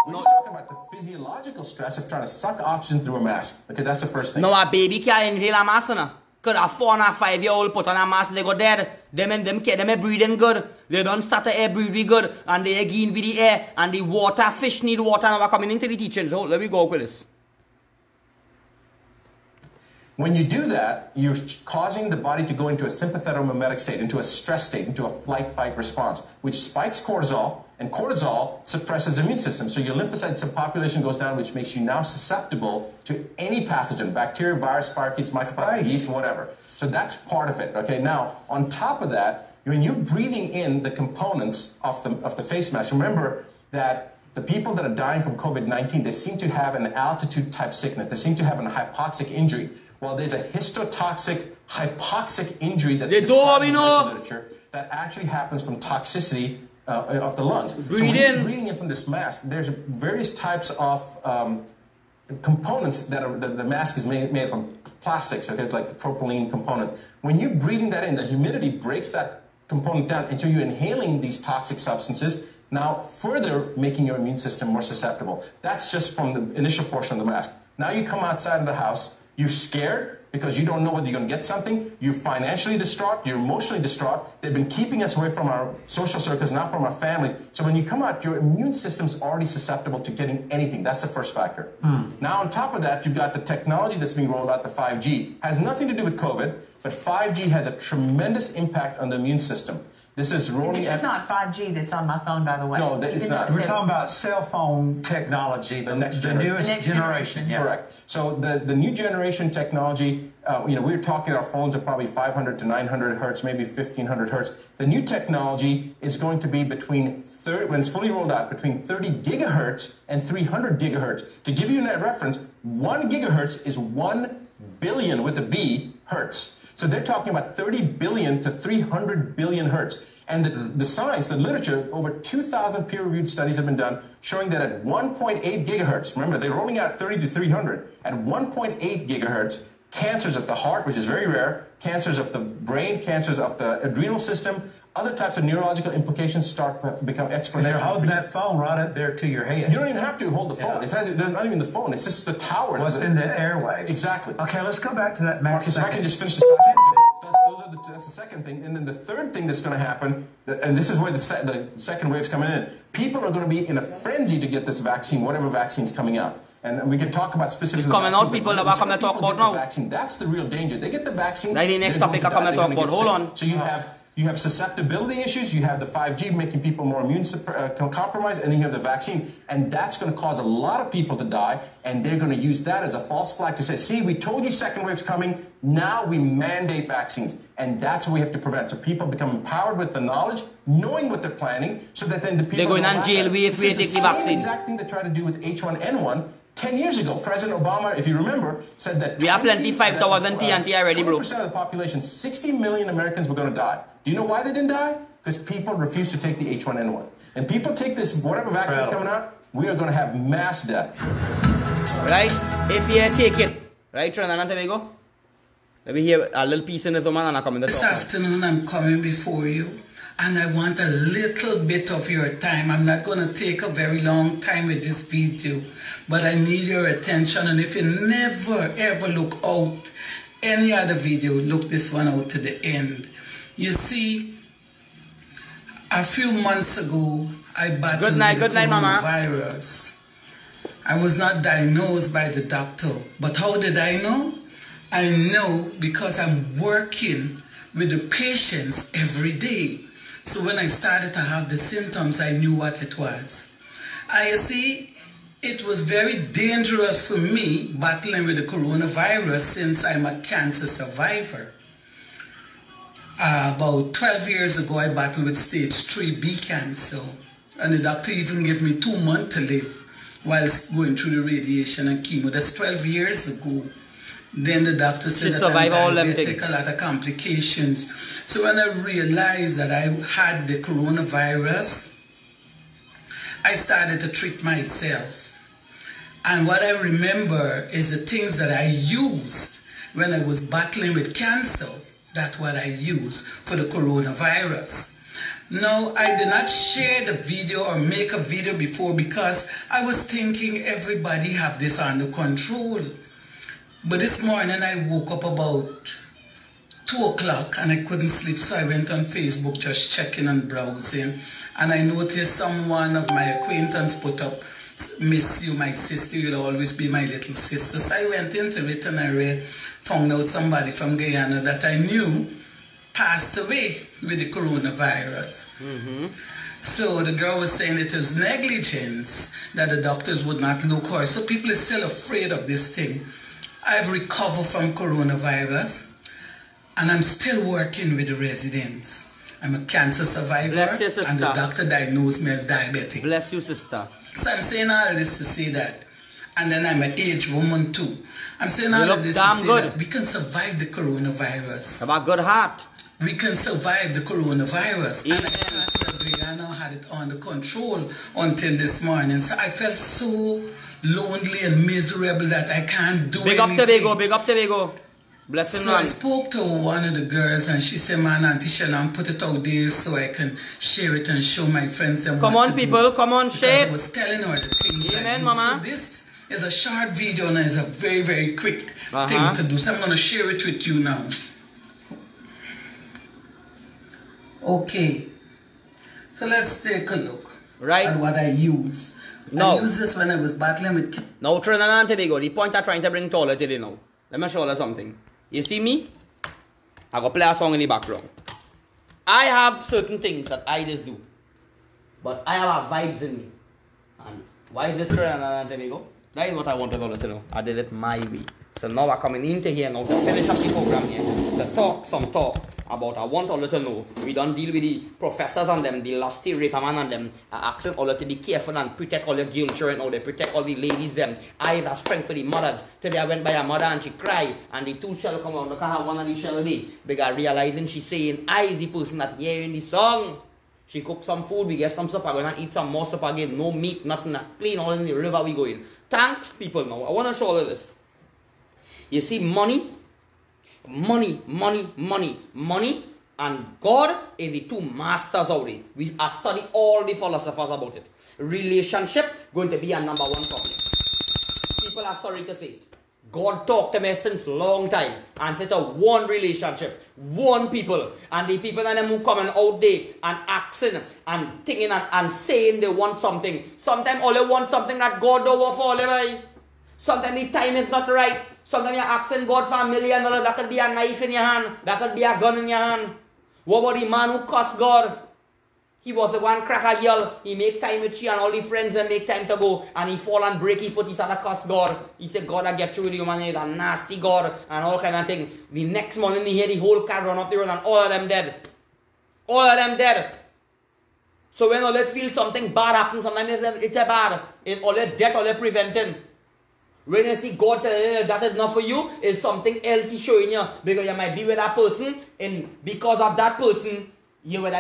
S6: We're just talking about the physiological stress of trying to suck oxygen through a mask. Okay, that's the first thing.
S1: No, a baby can't inhale a mask now. Because a 4 and a 5-year-old put on a mask, they go dead. Them are breathing good. They don't start the air breathing good. And they again with the air. And the water, fish need water. Now we're coming into the teaching. So let me go with this.
S6: When you do that, you're causing the body to go into a sympathetomimetic state, into a stress state, into a flight-fight response, which spikes cortisol, and cortisol suppresses the immune system. So your lymphocyte subpopulation goes down, which makes you now susceptible to any pathogen, bacteria, virus, spirochetes, mycoplasma, yeast, whatever. So that's part of it, okay? Now, on top of that, when you're breathing in the components of the face mask, remember that the people that are dying from COVID-19, they seem to have an altitude-type sickness. They seem to have a hypoxic injury. Well, there's a histotoxic hypoxic injury that's described in the literature that actually happens from toxicity of the lungs. Breathing in from this mask, there's various types of components that the mask is made from plastics, okay, like the propylene component. When you're breathing that in, the humidity breaks that component down until you're inhaling these toxic substances, now further making your immune system more susceptible. That's just from the initial portion of the mask. Now you come outside of the house, you're scared because you don't know whether you're going to get something. You're financially distraught. You're emotionally distraught. They've been keeping us away from our social circles, not from our families. So when you come out, your immune system's already susceptible to getting anything. That's the first factor. Now, on top of that, you've got the technology that's being rolled out, the 5G. Has nothing to do with COVID, but 5G has a tremendous impact on the immune system. This is rolling.
S5: This is not 5G that's on my phone, by the way.
S6: No, it's not.
S7: We're talking about cell phone technology, the newest generation.
S5: Yeah.
S6: Correct. So the new generation technology, we were talking our phones are probably 500 to 900 hertz, maybe 1500 hertz. The new technology is going to be between when it's fully rolled out, between 30 gigahertz and 300 gigahertz. To give you a reference, 1 gigahertz is 1 billion with a B hertz. So they're talking about 30 billion to 300 billion hertz. And the science, the literature, over 2,000 peer-reviewed studies have been done showing that at 1.8 gigahertz, remember, they're rolling out 30 to 300, at 1.8 gigahertz, cancers of the heart, which is very rare, cancers of the brain, cancers of the adrenal system, other types of neurological implications start to become exponential.
S7: You're holding that phone right up there to your head.
S6: You don't even have to hold the phone. Yeah. It's not even the phone. It's just the tower.
S7: What's in the airwaves.
S6: Exactly.
S7: Okay, let's go back to that
S6: Marcus, if I can just finish this that's the second thing. And then the third thing that's going to happen, and this is where the second wave's coming in, people are going to be in a frenzy to get this vaccine, whatever vaccine's coming out. And we can talk about specifics
S1: it's coming out, people are coming to talk about now.
S6: Vaccine. That's the real danger. They get the vaccine.
S1: That's the next topic I come to talk about. Hold on.
S6: So you have susceptibility issues, you have the 5G making people more immune compromised, and then you have the vaccine. And that's going to cause a lot of people to die, and they're going to use that as a false flag to say, see, we told you second wave's coming, now we mandate vaccines. And that's what we have to prevent. So people become empowered with the knowledge, knowing what they're planning, so that then the people...
S1: They're going on jail if we take the vaccine.
S6: It's the exact thing they tried to do with H1N1. 10 years ago, President Obama, if you remember, said that
S1: we have plenty 5,000 TNT already, bro.
S6: 20% of the population, 60 million Americans were going to die. Do you know why they didn't die? Because people refused to take the H1N1. And people take this, whatever vaccine is coming out, we are going to have mass death.
S1: Right? If you take it, right, Trinidad and Tobago? Let me hear a little piece in this woman and I come in the
S8: This afternoon I'm coming before you. And I want a little bit of your time. I'm not going to take a very long time with this video, but I need your attention. And if you never ever look out any other video, look this one out to the end. You see, a few months ago, I battled with coronavirus. I was not diagnosed by the doctor, but how did I know? I know because I'm working with the patients every day. So when I started to have the symptoms, I knew what it was. You see, it was very dangerous for me battling with the coronavirus since I'm a cancer survivor. About 12 years ago, I battled with stage 3B cancer. And the doctor even gave me 2 months to live whilst going through the radiation and chemo. That's 12 years ago. Then the doctor said that I take a lot of complications. So when I realized that I had the coronavirus, I started to treat myself. And what I remember is the things that I used when I was battling with cancer. That's what I used for the coronavirus. No, I did not share the video or make a video before because I was thinking everybody have this under control. But this morning I woke up about 2 o'clock and I couldn't sleep, so I went on Facebook just checking and browsing. And I noticed someone of my acquaintance put up, "Miss you, my sister, you'll always be my little sister." So I went into it and I read, found out somebody from Guyana that I knew passed away with the coronavirus. So the girl was saying it was negligence, that the doctors would not look her. So people are still afraid of this thing. I've recovered from coronavirus, and I'm still working with the residents. I'm a cancer survivor, and the doctor diagnosed me as diabetic.
S1: Bless you, sister.
S8: So I'm saying all of this to say that, and then I'm an aged woman too. I'm saying all of this to say that we can survive the coronavirus.
S1: Have a good heart.
S8: We can survive the coronavirus. And I thought that Guyana had it under control until this morning. So I felt so lonely and miserable that I can't do anything.
S1: Big up Tobago, big up Tobago. Blessing
S8: so I spoke to one of the girls and she said, "Man, Auntie Shalom, put it out there so I can share it and show my friends them
S1: come
S8: what
S1: on, people, come on, share it."
S8: I was telling her the things.
S1: Amen, Mama.
S8: So this is a short video and it's a very, very quick thing to do. So I'm going to share it with you now. Okay. So let's take a look at what I use. I used this when I was battling with...
S1: Now, Trinidad and Tobago, the point I'm trying to bring taller today now. Let me show you something. You see me? I go play a song in the background. I have certain things that I just do. But I have a vibes in me. And why is this Trinidad Tobago? That is what I wanted all to know. I did it my way. So now I'm coming into here now to finish up the program here. To talk some talk about I want all to know. We don't deal with the professors and them, the lusty raper man and them. I ask all to be careful and protect all the girl children or they protect all the ladies them. I have a strength for the mothers. Today I went by a mother and she cried and the two shall come out. Look at her one of the shall be. Because realizing she's saying I is the person that hearing the song. She cook some food, we get some supper, going and eat some more supper again. No meat, nothing, clean all in the river we go in. Thanks people now. I want to show you this. You see money, and God is the two masters out there. We are study all the philosophers about it. Relationship going to be a number one topic. People are sorry to say it. God talked to me since long time and said to one relationship, one people, and the people and them who coming out there and asking and thinking and saying they want something. Sometimes all they want something that God don't want for them. Sometimes the time is not right. Sometimes you're asking God for $1 million. That could be a knife in your hand. That could be a gun in your hand. What about the man who cussed God? He was the one cracker girl. He make time with you and all the friends and make time to go. And he fall and break his foot. He started to cuss God. He said, God, I get you with you, man. He's a nasty God and all kind of thing. The next morning, he hear the whole car run up the road and all of them dead. All of them dead. So when all they feel something bad happen, sometimes it's a bad. It's all they death, all they preventing. When you see God tell you that is not for you, it's something else he's showing you. Because you might be with that person, and because of that person, he will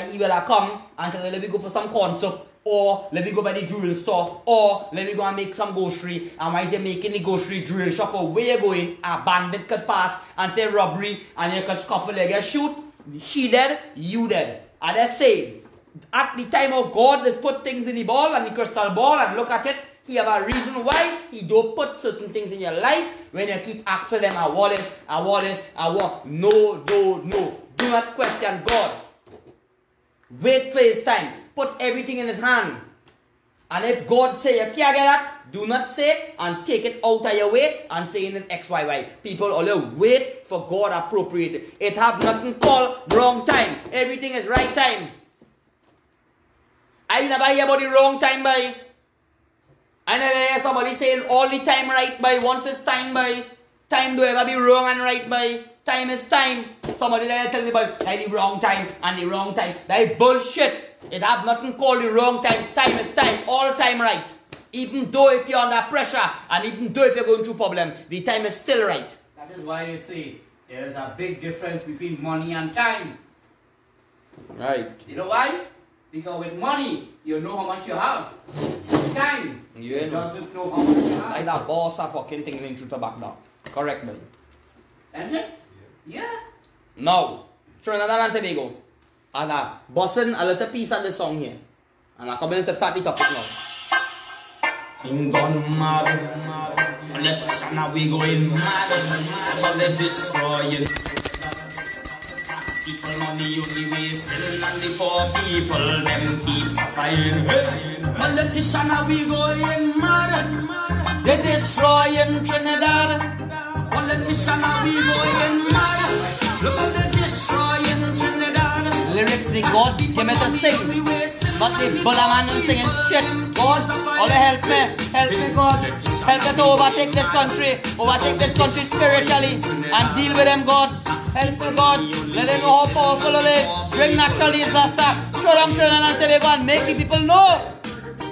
S1: come and tell you, let me go for some corn soup, or let me go by the drill store, or let me go and make some grocery. And while you're making the grocery drill shop, or where you're going, a bandit could pass and say robbery, and you could scuffle leg and shoot. She dead, you dead. And they say, at the time of God, let's put things in the ball and the crystal ball and look at it. He have a reason why he don't put certain things in your life when you keep asking them, I want this, I want this, I want. No. Do not question God. Wait for his time. Put everything in his hand. And if God say you can't get that, do not say and take it out of your way and say in XYY. People always wait for God appropriate it. It have nothing called wrong time. Everything is right time. I never hear about the wrong time by. I never hear somebody saying all the time right by. Once it's time by. Time do ever be wrong and right by. Time is time. Somebody there tell me about like the wrong time and the wrong time. That is bullshit. It have nothing called the wrong time. Time is time. All time right. Even though if you're under pressure and even though if you're going through problem, the time is still right.
S3: That is why you see there's a big difference between money and time.
S1: Right.
S3: You know why? Because with money, you know how much you have. Time, you doesn't know how much you have.
S1: Like that boss are fucking thinking through to back down. Correct, man.
S3: Isn't it? Yeah.
S1: Now, Trinidad and Tobago. And I'm bossing a little piece of the song here. And I'm coming to start the topic now.
S9: King gone mad. Let's now we going mad. About the destroying. People money only wasting and the poor people them keep suffering. Politician now we going mad. They destroying Trinidad. Politician now we going mad. Look how they destroying Trinidad.
S1: Lyrics the God came to sing. But the bulla man is singing shit. God, all help me God. Help me to overtake this country spiritually and deal with them, God. Help me, God. Let them know how powerful it is. Bring natural disaster. Show them Trinidad and Tobago and make the people know.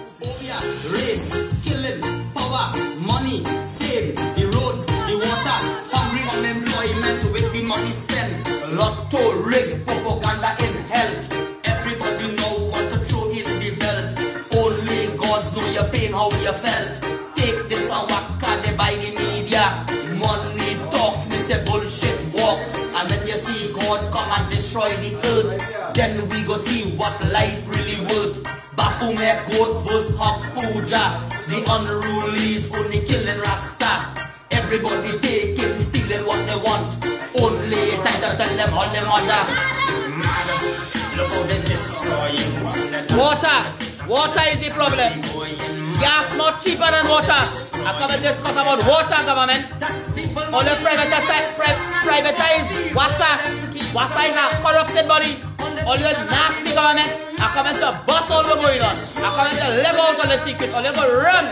S9: Phobia, race, killing, power, money, fame, the roads, the water, hungry unemployment with the money spent. Lotto, rig, propaganda in health. Everybody know what to throw in the belt. Only gods know your pain, how you felt. Take this and whacker they by the media. Money talks, me say bullshit walks. And when you see God come and destroy the earth, then we go see what life really worth. Baphomet, goat versus hot puja. The unrulies only killing Rasta. Everybody taking, stealing what they want. Only time to tell them all them other. Look how they destroying.
S1: Water is the problem. Gas not cheaper than water. I come and discuss about water, government. All the privatize. Wasa is a corrupted body. All your nasty government are coming to bust all the going on. Are coming to live out all the secret. All you go run.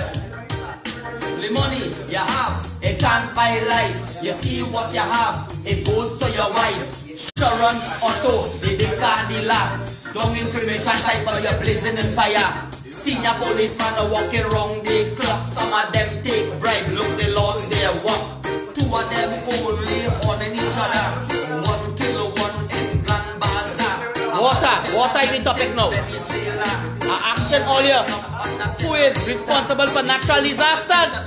S9: The money you have, it can't buy life. You see what you have, it goes to your wife. Insurance, auto, the car, the lap. Don't in cremation site, but you're blazing in fire. Senior policemen are walking around the clock. Some of them take bribe, look the laws they walk. Two of them only holding each other. 1 kilo, 1 in Grand Bazaar.
S1: Water is the topic now. I ask all you, who is responsible for natural disasters?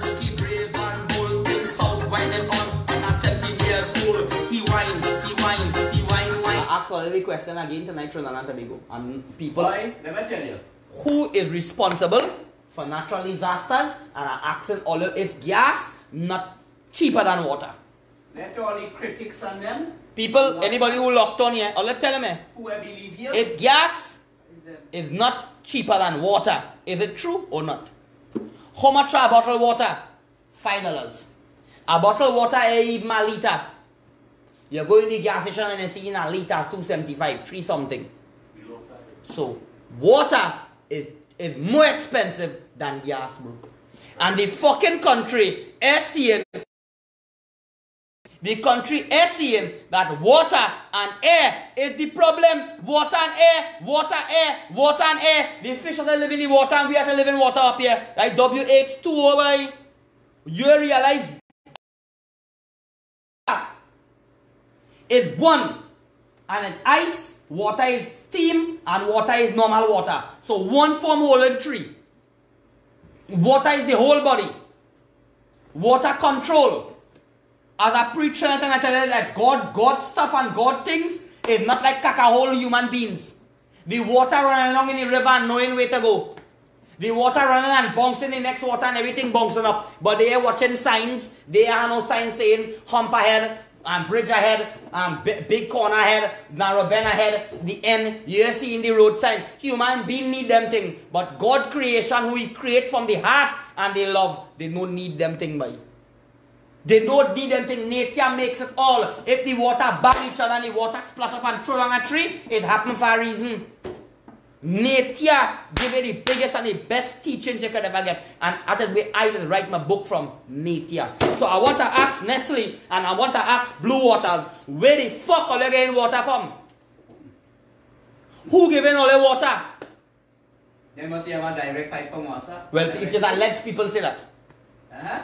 S1: I ask all the question again tonight, Trinidad Tobago. And people,
S3: Let me tell you.
S1: who is responsible for natural disasters? And I ask all you if gas not cheaper than water.
S3: Let all the critics on them.
S1: People, anybody who locked on here, let's tell me.
S3: Who I believe you.
S1: If gas is not cheaper than water, is it true or not? How much are a bottle of water? $5. A bottle of water is even a liter. You go in the gas station and you see in a liter, $2.75, 3 something. So, water is more expensive than gas, bro. And the fucking country is saying, that water and air is the problem. Water and air, water, air, water and air. The fish have to live in the water and we have to live in water up here. Like WH2O, boy. You realize is one. And it's ice, water is steam, and water is normal water. So one form whole and three. Water is the whole body. Water control. As a preacher, and I tell you that God stuff and God things is not like whole human beings. The water running along in the river and knowing where to go. The water running and bouncing the next water and everything bouncing up. But they are watching signs. They are no signs saying hump ahead, and bridge ahead, and big corner ahead, narrow bend ahead, the end. You see in the road sign. Human beings need them thing. But God creation, who He create from the heart and the love, they don't need them thing by. They don't need them thing. Nature makes it all. If the water bang each other and the water splash up and throw down a tree, it happens for a reason. Nature give you the biggest and the best teachings you could ever get. And that is where I will write my book from. Nature. So I want to ask Nestle and I want to ask Blue Waters, where the fuck are you getting water from? Who giving all the water?
S3: They must have a direct pipe from us, sir.
S1: Well, it is alleged people say that.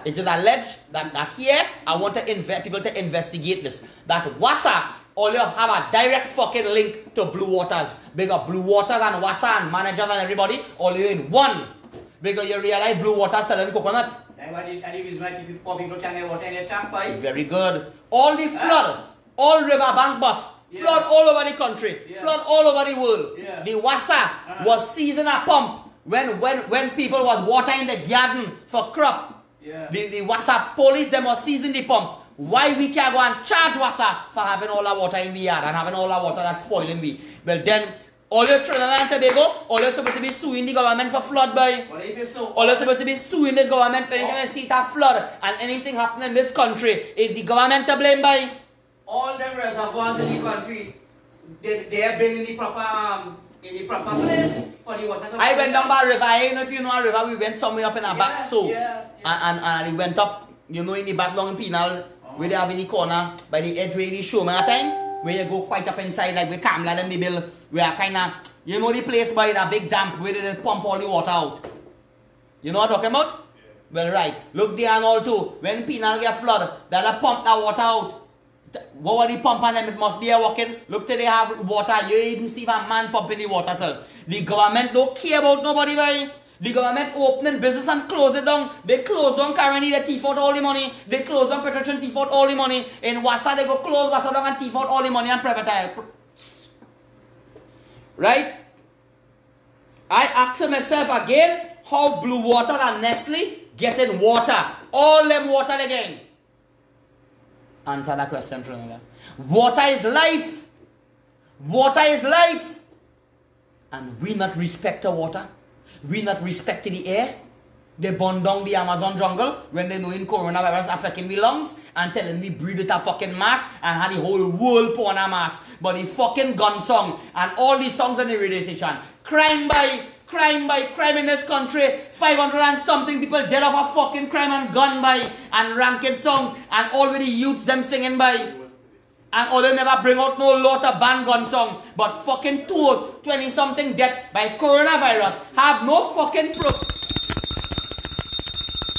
S1: It is alleged that here I want to people to investigate this. That Wassa all you have a direct fucking link to Blue Waters. Because Blue Waters and Wassa and managers and everybody all you in one. Because you realize Blue Waters selling coconut. Very good. All the flood, all riverbank bust, flood all over the country, flood all over the world. The Wassa was seizing a pump when people was watering the garden for crop. The Wassa police them was seizing the pump. Why we can't go and charge Wassa for having all our water in the yard and having all our water that's spoiling we? Well then, all your Trinidad and Tobago, all you're supposed to be suing the government for flood by. All you're supposed to be suing this government for anything see it a flood and anything happen in this country. Is the government to blame by?
S3: All them reservoirs in the country, they have been in the proper place for the water.
S1: I went down by a river. I don't know if you know a river. We went somewhere up in our back. So and it went up, you know, in the back long in Penal, where they have in the corner by the edge where the showman at time, where you go quite up inside, like where Kamla and the bill, where kind of, you know, the place by the big dam where they pump all the water out. You know what I'm talking about? Well, right. Look there and all too. When Penal get flood, they pump that water out. What were the pumping them? It must be a walking. Look till they have water. You even see if a man pumping the water self. The government don't care about nobody, boy. The government opening business and close it down. They close down currently, they thief out all the money. They close down Petroleum, thief out all the money. In Wassa, they go close Wassa down and thief out all the money and privatize. Right? I ask myself again, how Blue Water and Nestle getting water? All them water again. Answer that question, Trinidad. Water is life. Water is life. And we not respect the water. We not respect the air. They burn down the Amazon jungle when they know in coronavirus affecting the lungs and telling me breathe with a fucking mask and had the whole world put on a mask. But the fucking gun song and all the songs on the radio station, crime in this country, 500 and something people dead of a fucking crime and gun by, and ranking songs, and all with the youths them singing by. And all they never bring out no law to ban gun song, but fucking 20 something dead by coronavirus have no fucking proof.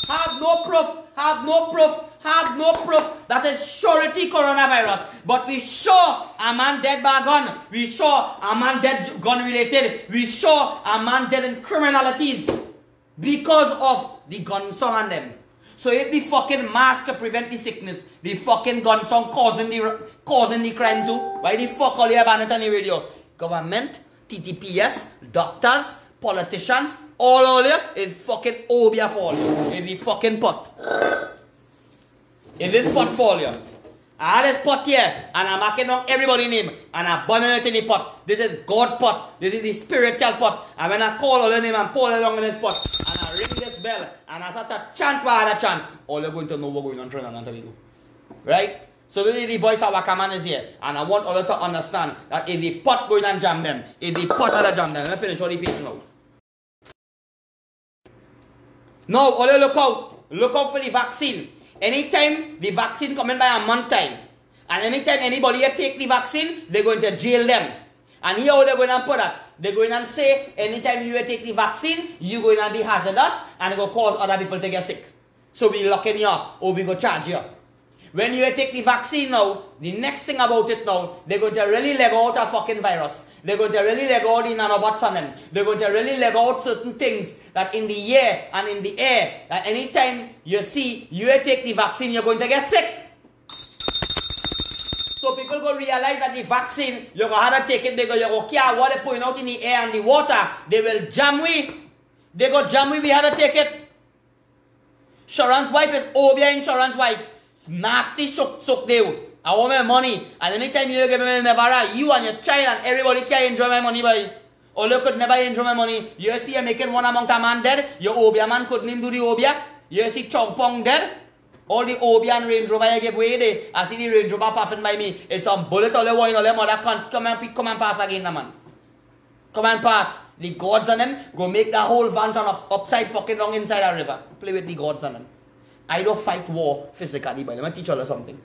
S1: Have no proof that is surety coronavirus. But we sure a man dead by gun. We sure a man dead gun related. We sure a man dead in criminalities because of the gun song and them. So if the fucking mask to prevent the sickness, the fucking gun song causing the crime too, why the fuck all you ban it on the radio? Government, TTPS, doctors, politicians, all here is fucking obia for you. Is the fucking pot. Is this pot for you? I had this pot here, and I'm marking down everybody's name, and I'm burning it in the pot. This is God pot. This is the spiritual pot. And when I call all the name and pour it along in this pot, and I ring this bell, and I start to chant by the chant, all you're going to know what's going on in Trinidad Tobago. Right? So this is the voice of WackerMAN is here, and I want all of you to understand that if the pot going and jam them, if the pot going to jam them, let me finish all the pieces now. Now, all you look out for the vaccine. Anytime the vaccine coming by a month time, and anytime anybody here take the vaccine, they're going to jail them. And here how they're going to put that. They're going to say, anytime you take the vaccine, you're going to be hazardous, and it's going to cause other people to get sick. So we locking you up, or we go charge you. When you take the vaccine now, the next thing about it now, they're going to really leg out a fucking virus. They're going to really leg out the nanobots on them. They're going to really leg out certain things that in the air and in the air, that anytime you see you take the vaccine, you're going to get sick. So people go realize that the vaccine, you're going to have to take it because you don't care what they're putting out in the air and the water. They will jam we. They go jam we have to take it. Insurance wife is obia insurance wife. Nasty suck deal. I want my money. And anytime you give me my you and your child and everybody can enjoy my money by. Or you could never enjoy my money. You see you making one amount of man dead. Your obia man couldn't even do the obia. You see Chong Pong dead. All the obia and Range Rover I give away there. I see the Range Rover passing by me. It's some bullet all the wine all them mother can't come and pass again, man. Come and pass. The gods on them go make the whole van turn upside fucking down inside a river. Play with the gods on them. I don't fight war physically, but let me teach you something.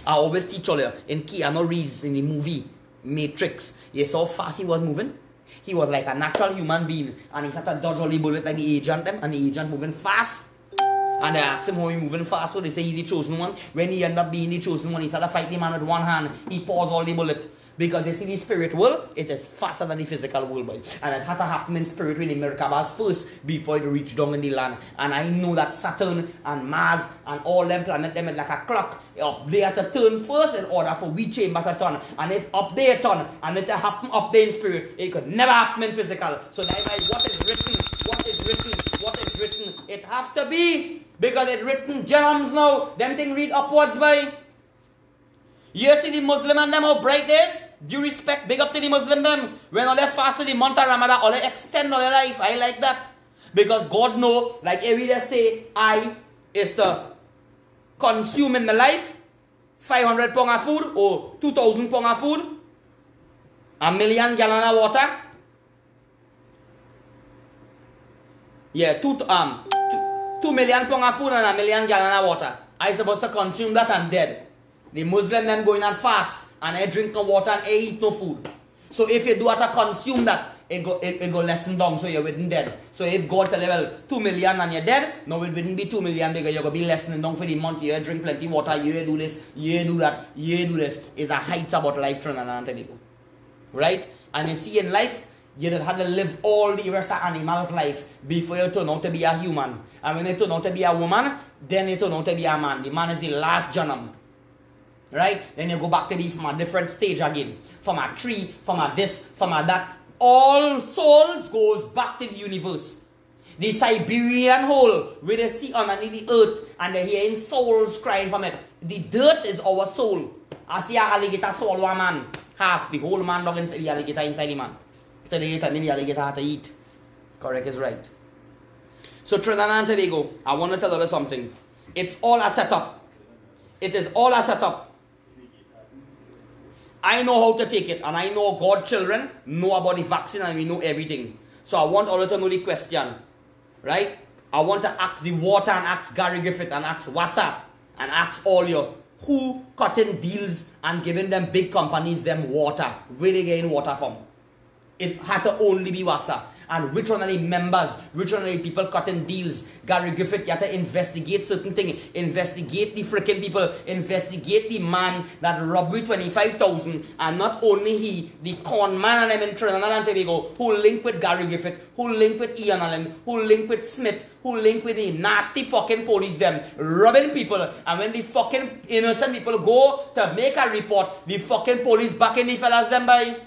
S1: I always teach you in Keanu Reeves in the movie Matrix. You saw how fast he was moving? He was like a natural human being, and he started to dodge all the bullets like the agent them, and the agent moving fast. And they asked him how he moving fast, so they say he's the chosen one. When he ended up being the chosen one, he started to fight the man with one hand. He paused all the bullets. Because you see the spirit world, it is faster than the physical world, boy. And it had to happen in spirit when the Merkabahs first before it reached down in the land. And I know that Saturn and Mars and all them planets, them like a clock. Up there to turn first in order for we chamber to turn. And if up there turn, and it happen up there in spirit, it could never happen in physical. So that's why what is written, it have to be. Because it's written germs now. Them thing read upwards, boy. You see the Muslim and them how bright they is? Due respect, big up to the Muslim them. When all they fast in the month of Ramadan, all they extend all their life. I like that. Because God know, like every day say, I is to consume in my life 500 pounds of food or 2,000 pounds of food, 1 million gallons of water. Yeah, 2 million pounds of food and 1 million gallons of water. I supposed to consume that and dead. The Muslim them going and fast and I drink no water and I eat no food. So if you do have to consume that, it go lessen down so you wouldn't dead. So if God tell you, well, 2 million and you're dead, no, it wouldn't be 2 million because you're going to be lessening down for the month. You drink plenty water, you do this, you do that, you do this. It's a heights about life, Trinidad Tobago. Right? And you see in life, you had to live all the rest of animals' life before you turn out to be a human. And when you turn out to be a woman, then you turn out to be a man. The man is the last janam. Right? Then you go back to be from a different stage again. From a tree, from a this, from a that. All souls goes back to the universe. The Siberian hole where they see underneath the earth and they're hearing souls crying from it. The dirt is our soul. I see an alligator swallow a man. Half the whole man down inside the alligator inside the man. So the alligator had to eat. Correct is right. So Trinidad and Tobago, I want to tell you something. It's all a setup. It is all a setup. I know how to take it, and I know God children know about the vaccine, and we know everything. So I want all of you to know the question, right? I want to ask the water and ask Gary Griffith and ask Wassa and ask all you, who cutting deals and giving them big companies them water? Where they getting water from? It had to only be Wassa. And which one of the members, which one of the people cutting deals? Gary Griffith, you have to investigate certain things. Investigate the freaking people. Investigate the man that robbed with 25,000. And not only he, the con man and them in Trinidad and Tobago, who linked with Gary Griffith, who linked with Ian Allen, who linked with Smith, who linked with the nasty fucking police them, robbing people. And when the fucking innocent people go to make a report, the fucking police back in the fellas them by.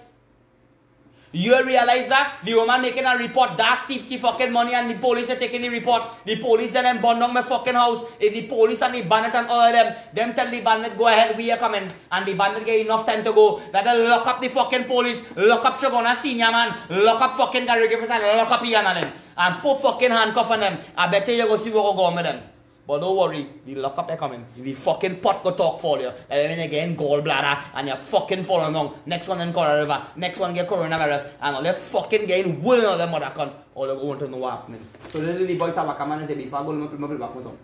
S1: You realize that? The woman making a report, that's the fucking money, and the police are taking the report. The police and them burn down my fucking house. If the police and the bandits and all of them tell the bandit, go ahead, we are coming. And the bandit get enough time to go. That they lock up the fucking police, lock up Shogona senior man, lock up fucking Gary Griffith and lock up Ian and them. And put fucking handcuff on them. I bet you go see what go on with them. But don't worry, the lockup they coming. The fucking pot go talk for you. And when you get in gallbladder and you're fucking falling down. Next one in Coral River. Next one get coronavirus. And all they fucking getting willing of them mother cunt. All they go want to know what happening. So this is the boys of WackerMAN and say before I go to back with them.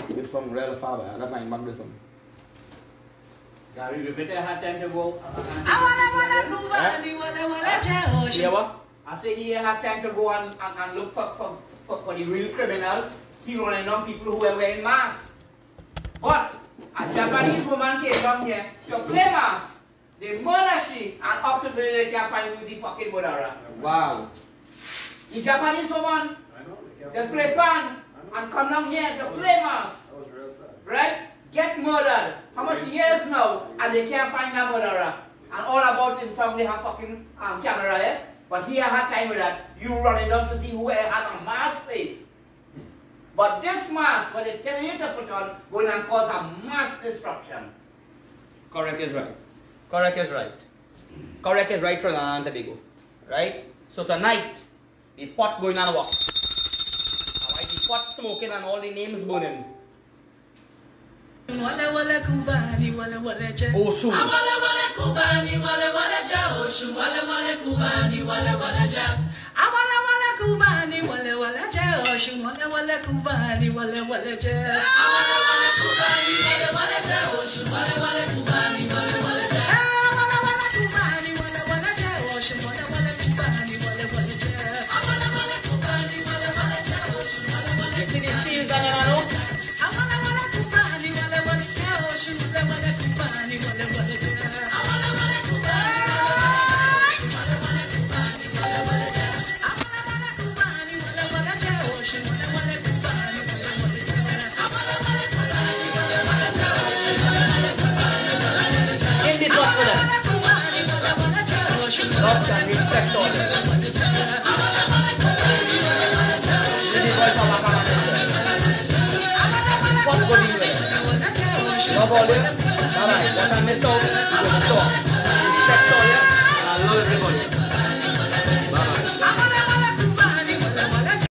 S1: This song real far back. I don't find back this song.
S3: Gary Griffith had time to go.
S1: Yeah, what?
S3: I say he had time to go and look for the real criminals. He running down people who were wearing masks. But a Japanese woman came down here to play masks. They murder she, and up to today they can't find who the fucking murderer.
S1: Wow.
S3: The Japanese woman just play pan and come down here to play masks. Right? Get murdered. How much years now? And they can't find that murderer. And all about in town they have fucking camera, eh? But here had time with that. You running down to see who had a mask face. But this mask, what they tell you to put on, going and cause a mass destruction.
S1: Correct is right. Correct is right. Correct is right, Trinidad and Tobago. Right? So tonight, the pot going on walk. Alright, the pot smoking and all the names burning. Oh, shoot. Love and respect all them. This is why what's going on with love all them. Alright, what I miss out, you're going to talk. Respect all them. I love everybody.